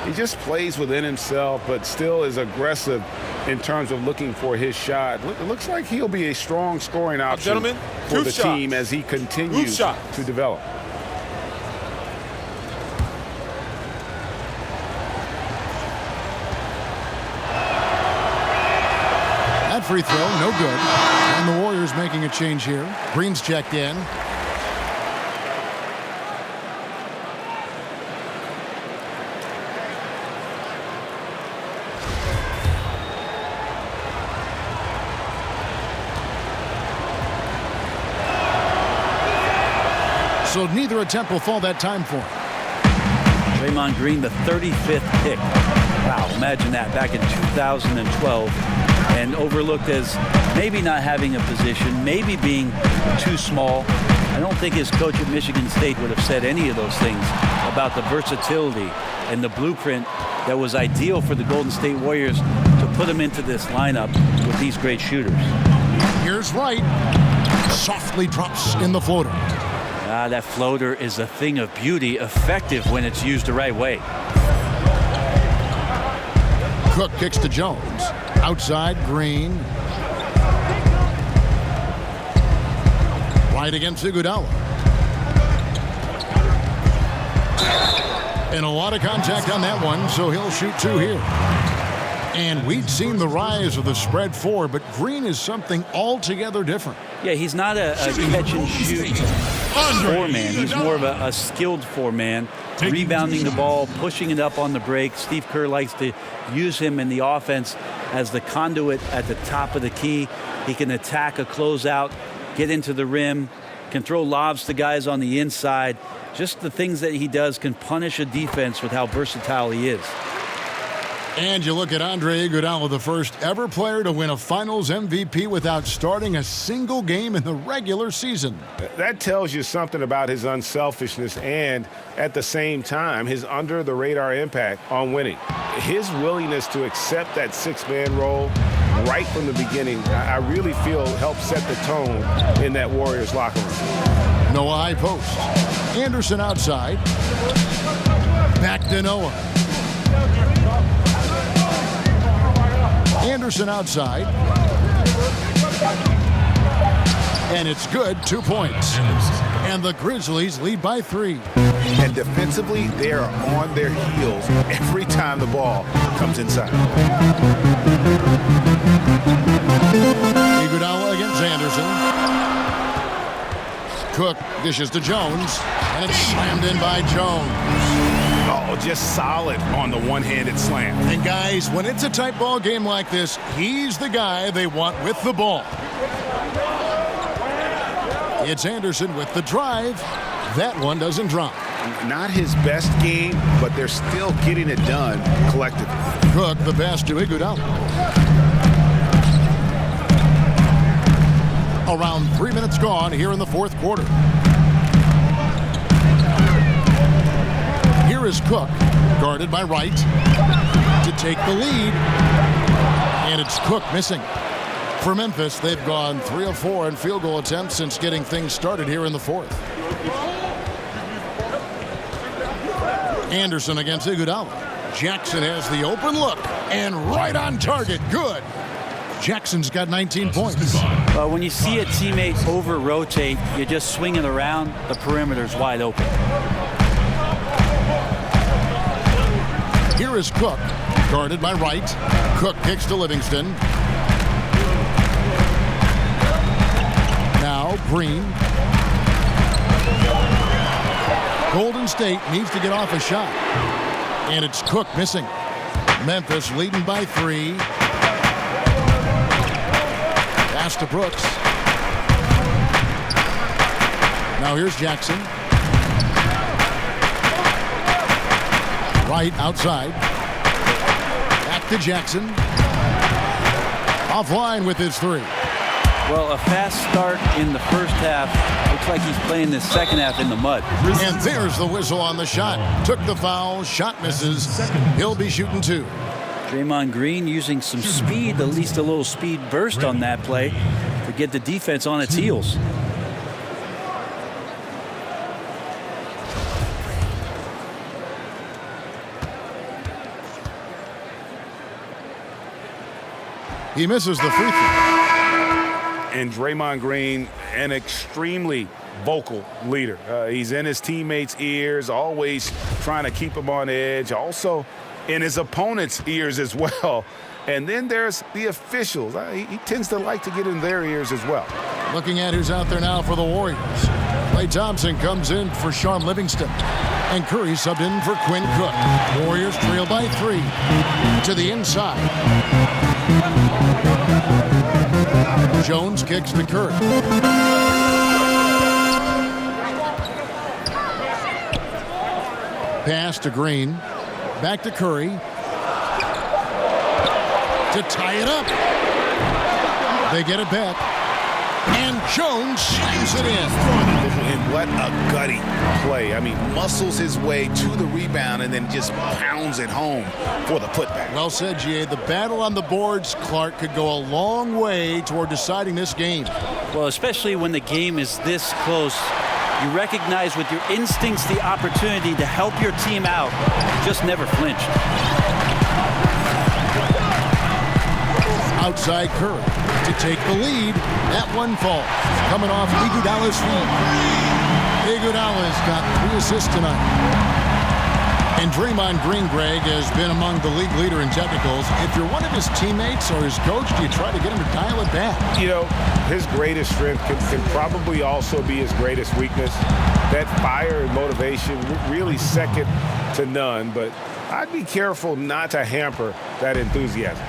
He just plays within himself, but still is aggressive in terms of looking for his shot. It looks like he'll be a strong scoring option for the team as he continues to develop. That free throw, no good. And the Warriors making a change here. Green's checked in. So neither attempt will fall that time for him. Draymond Green, the 35th pick. Wow, imagine that, back in 2012. And overlooked as maybe not having a position, maybe being too small. I don't think his coach at Michigan State would have said any of those things about the versatility and the blueprint that was ideal for the Golden State Warriors to put him into this lineup with these great shooters. Here's Wright. Softly drops in the floater. That floater is a thing of beauty, effective when it's used the right way. Cook kicks to Jones. Outside, Green. Right against Iguodala. And a lot of contact on that one, so he'll shoot 2 here. And we'd seen the rise of the spread 4, but Green is something altogether different. Yeah, he's not a catch and shoot 4-man. He's more of a skilled 4-man, rebounding the ball, pushing it up on the break. Steve Kerr likes to use him in the offense as the conduit at the top of the key. He can attack a closeout, get into the rim, can throw lobs to guys on the inside. Just the things that he does can punish a defense with how versatile he is. And you look at Andre Iguodala, the first ever player to win a Finals MVP without starting a single game in the regular season. That tells you something about his unselfishness and, at the same time, his under-the-radar impact on winning. His willingness to accept that 6-man role right from the beginning, I really feel helped set the tone in that Warriors locker room. Noah high post. Anderson outside. Back to Noah. Anderson outside. And it's good, 2 points. And the Grizzlies lead by 3. And defensively, they are on their heels every time the ball comes inside. Iguodala against Anderson. Cook dishes to Jones, and it's slammed in by Jones. Oh, just solid on the one-handed slam. And guys, when it's a tight ball game like this, he's the guy they want with the ball. It's Anderson with the drive. That one doesn't drop. Not his best game, but they're still getting it done collectively. Cook, the pass to Iguodala. Around 3 minutes gone here in the fourth quarter. Here is Cook, guarded by Wright, to take the lead. And it's Cook missing. For Memphis, they've gone 3 of 4 in field goal attempts since getting things started here in the fourth. Anderson against Iguodala. Jackson has the open look, and right on target. Good. Jackson's got 19 points. Well, when you see a teammate over-rotate, you're just swinging around, the perimeter's wide open. Here is Cook, guarded by Wright. Cook kicks to Livingston. Now Green. Golden State needs to get off a shot. And it's Cook missing. Memphis leading by 3. Pass to Brooks. Now here's Jackson. Wright outside. Back to Jackson. Offline with his 3. Well, a fast start in the first half. Looks like he's playing the second half in the mud. And there's the whistle on the shot. Took the foul. Shot misses. He'll be shooting 2. Draymond Green using some speed, at least a little speed burst on that play to get the defense on its heels. He misses the free throw. And Draymond Green, an extremely vocal leader. He's in his teammates' ears, always trying to keep them on edge. Also in his opponent's ears as well. And then there's the officials. He tends to like to get in their ears as well. Looking at who's out there now for the Warriors. Klay Thompson comes in for Sean Livingston. And Curry subbed in for Quinn Cook. Warriors trail by 3. To the inside. Jones kicks to Curry. Pass to Green. Back to Curry. To tie it up. They get it back. And Jones slams it in. And what a gutty play. I mean, muscles his way to the rebound and then just pounds it home for the putback. Well said, G.A. The battle on the boards, Clark, could go a long way toward deciding this game. Well, especially when the game is this close. You recognize with your instincts the opportunity to help your team out. Just never flinched. Outside Curry to take the lead. That one falls. Coming off Iguodala's feet. Iguodala's got 3 assists tonight. And Draymond Green, Greg, has been among the league leader in technicals. If you're one of his teammates or his coach, do you try to get him to dial it back? You know, his greatest strength can probably also be his greatest weakness. That fire and motivation, really second to none, but I'd be careful not to hamper that enthusiasm.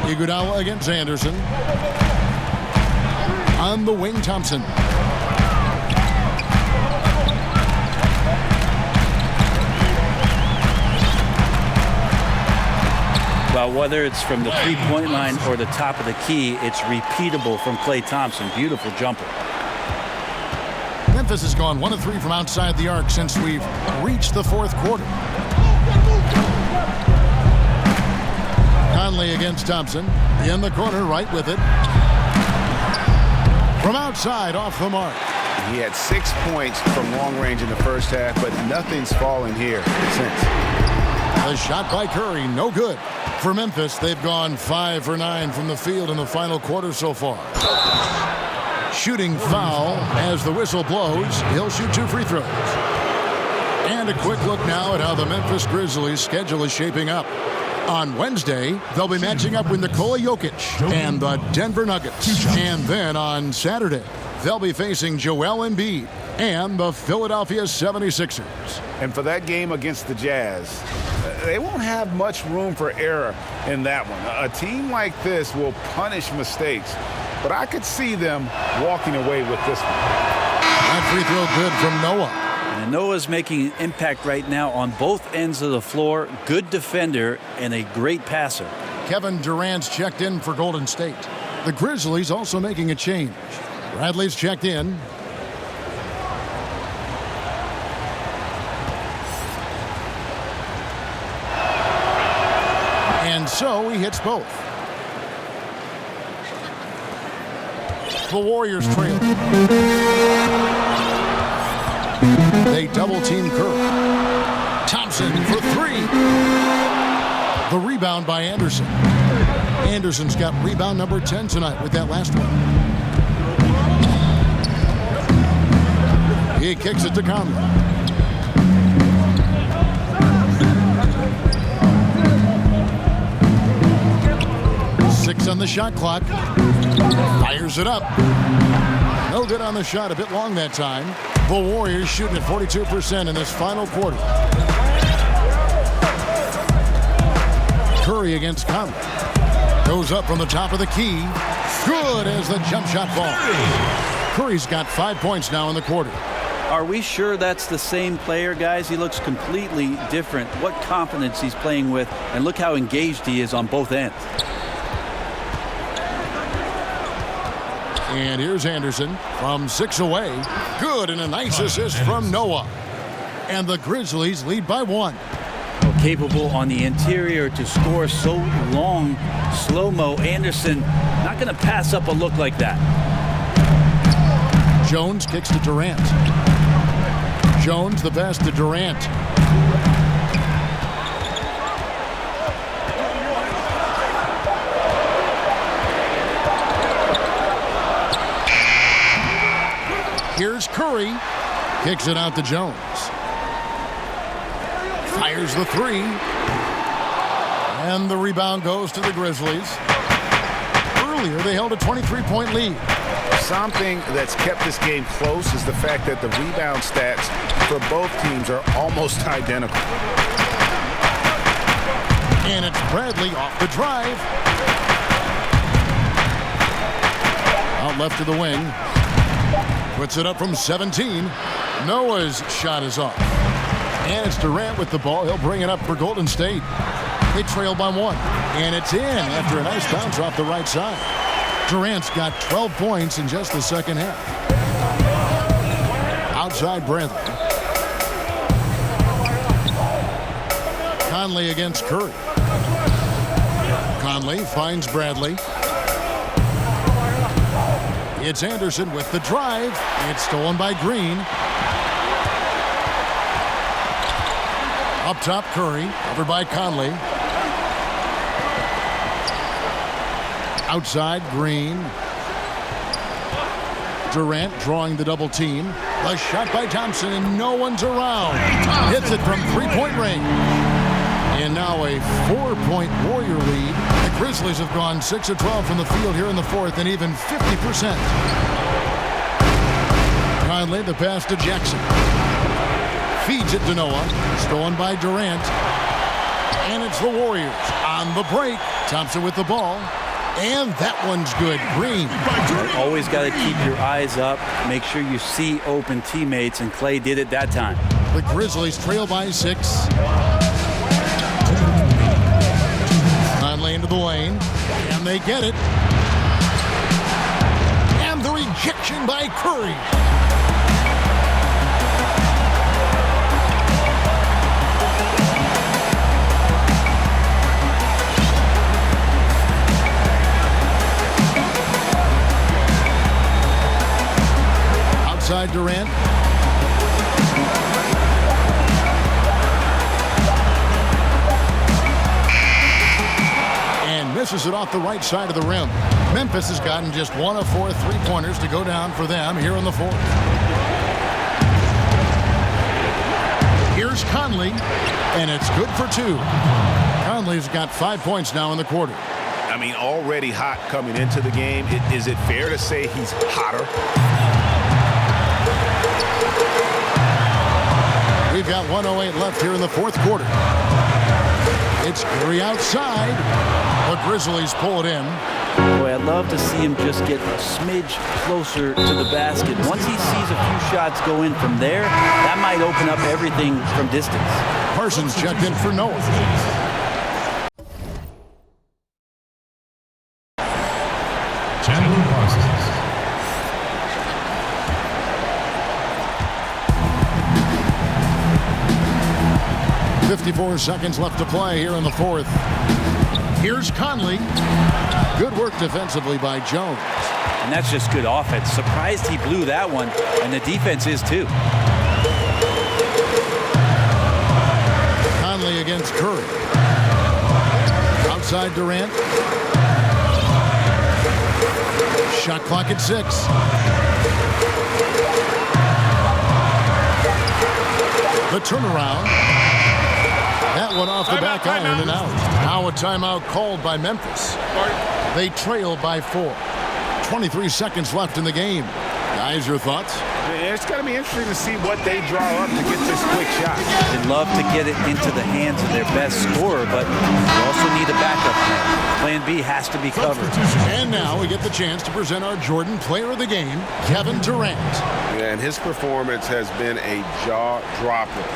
Iguodala against Anderson. On the wing, Thompson. Well, whether it's from the three-point line or the top of the key, it's repeatable from Klay Thompson. Beautiful jumper. Memphis has gone 1 of 3 from outside the arc since we've reached the fourth quarter. Conley against Thompson. In the corner, right with it. From outside, off the mark. He had 6 points from long range in the first half, but nothing's fallen here since. The shot by Curry, no good. For Memphis, they've gone 5 for 9 from the field in the final quarter so far. Shooting foul as the whistle blows. He'll shoot 2 free throws. And a quick look now at how the Memphis Grizzlies' schedule is shaping up. On Wednesday, they'll be matching up with Nikola Jokic and the Denver Nuggets. And then on Saturday, they'll be facing Joel Embiid and the Philadelphia 76ers. And for that game against the Jazz, they won't have much room for error in that one. A team like this will punish mistakes, but I could see them walking away with this one. That free throw good from Noah. And Noah's making an impact right now on both ends of the floor. Good defender and a great passer. Kevin Durant's checked in for Golden State. The Grizzlies also making a change. Bradley's checked in. And so he hits both. The Warriors trail. They double-team Curry. Thompson for 3. The rebound by Anderson. Anderson's got rebound number 10 tonight with that last one. He kicks it to Conley. Six on the shot clock. Fires it up. No good on the shot. A bit long that time. The Warriors shooting at 42% in this final quarter. Curry against Conley. Goes up from the top of the key. Good as the jump shot falls. Curry's got 5 points now in the quarter. Are we sure that's the same player, guys? He looks completely different. What confidence he's playing with, and look how engaged he is on both ends. And here's Anderson from 6 away. Good, and a nice assist from Noah. And the Grizzlies lead by 1. Capable on the interior to score so long. Slow-mo. Anderson not going to pass up a look like that. Jones kicks to Durant. Jones the pass to Durant. Here's Curry. Kicks it out to Jones. Fires the 3. And the rebound goes to the Grizzlies. Earlier, they held a 23-point lead. Something that's kept this game close is the fact that the rebound stats for both teams are almost identical. And it's Bradley off the drive. Out left to the wing. Puts it up from 17. Noah's shot is off. And it's Durant with the ball. He'll bring it up for Golden State. They trail by 1. And it's in after a nice bounce off the right side. Durant's got 12 points in just the second half. Outside Bradley. Conley against Curry. Conley finds Bradley. It's Anderson with the drive. It's stolen by Green. Up top, Curry. Covered by Conley. Outside, Green. Durant drawing the double team. A shot by Thompson, and no one's around. Hits it from three-point range. And now a 4-point Warrior lead. The Grizzlies have gone 6 of 12 from the field here in the fourth, and even 50%. Conley, the pass to Jackson. Feeds it to Noah. Stolen by Durant. And it's the Warriors on the break. Thompson with the ball. And that one's good. Green. Always got to keep your eyes up. Make sure you see open teammates, and Clay did it that time. The Grizzlies trail by 6. Conley into the lane. And they get it. And the rejection by Curry. Durant. And misses it off the right side of the rim. Memphis has gotten just 1 of 4 3-pointers to go down for them here in the fourth. Here's Conley, and it's good for 2. Conley's got 5 points now in the quarter. I mean, already hot coming into the game. Is it fair to say he's hotter? We've got 1:08 left here in the fourth quarter. It's Curry outside. The Grizzlies pull it in. Boy, I'd love to see him just get a smidge closer to the basket. Once he sees a few shots go in from there, that might open up everything from distance. Parsons checked in for Noah. Chandler Parsons. 54 seconds left to play here in the fourth. Here's Conley. Good work defensively by Jones. And that's just good offense. Surprised he blew that one, and the defense is too. Conley against Curry. Outside Durant. Shot clock at 6. The turnaround. That one off the back iron and out. Now a timeout called by Memphis. They trail by 4. 23 seconds left in the game. Guys, your thoughts? It's going to be interesting to see what they draw up to get this quick shot. They'd love to get it into the hands of their best scorer, but you also need a backup plan. Plan B has to be covered. And now we get the chance to present our Jordan Player of the Game, Kevin Durant. And his performance has been a jaw-dropper.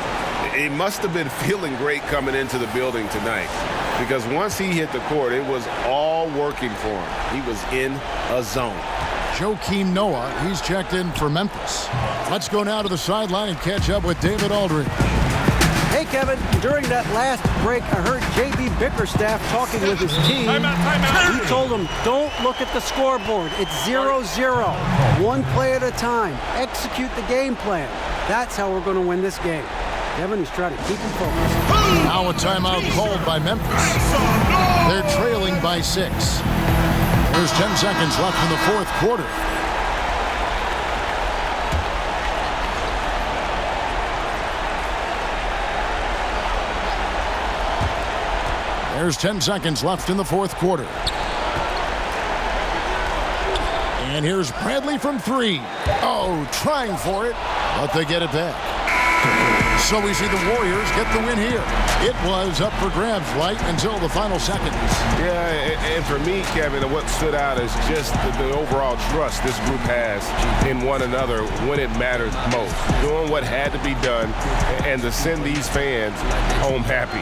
He must have been feeling great coming into the building tonight, because once he hit the court, it was all working for him. He was in a zone. Joakim Noah, he's checked in for Memphis. Let's go now to the sideline and catch up with David Aldridge. Hey, Kevin, during that last break, I heard J.B. Bickerstaff talking with his team. He told them, don't look at the scoreboard. It's 0-0. One play at a time. Execute the game plan. That's how we're going to win this game. Kevin, he's trying to keep him focused. Now a timeout called by Memphis. They're trailing by 6. There's 10 seconds left in the fourth quarter. There's 10 seconds left in the fourth quarter. And here's Bradley from 3. Oh, trying for it, but they get it back. So we see the Warriors get the win here. It was up for grabs right until the final seconds. Yeah, and for me, Kevin, what stood out is just the overall trust this group has in one another when it matters most. Doing what had to be done and to send these fans home happy.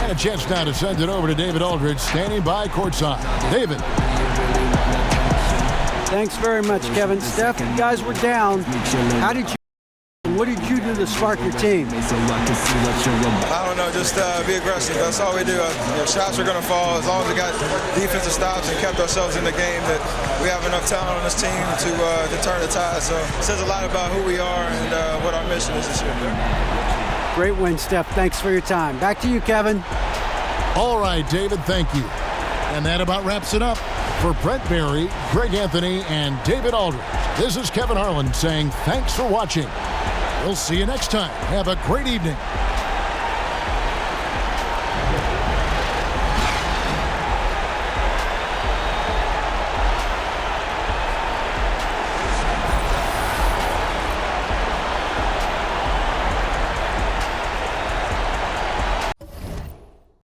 And a chance now to send it over to David Aldridge, standing by courtside. David. Thanks very much, Kevin. Steph, you guys were down. What did you do to spark your team? I don't know, just be aggressive. That's all we do. Shots are going to fall as long as we got defensive stops and kept ourselves in the game. That we have enough talent on this team to turn the tide. So it says a lot about who we are and what our mission is this year. Great win, Steph. Thanks for your time. Back to you, Kevin. All right, David, thank you. And that about wraps it up For Brent Barry, Greg Anthony, and David Aldridge, this is Kevin Harlan saying thanks for watching. We'll see you next time. Have a great evening.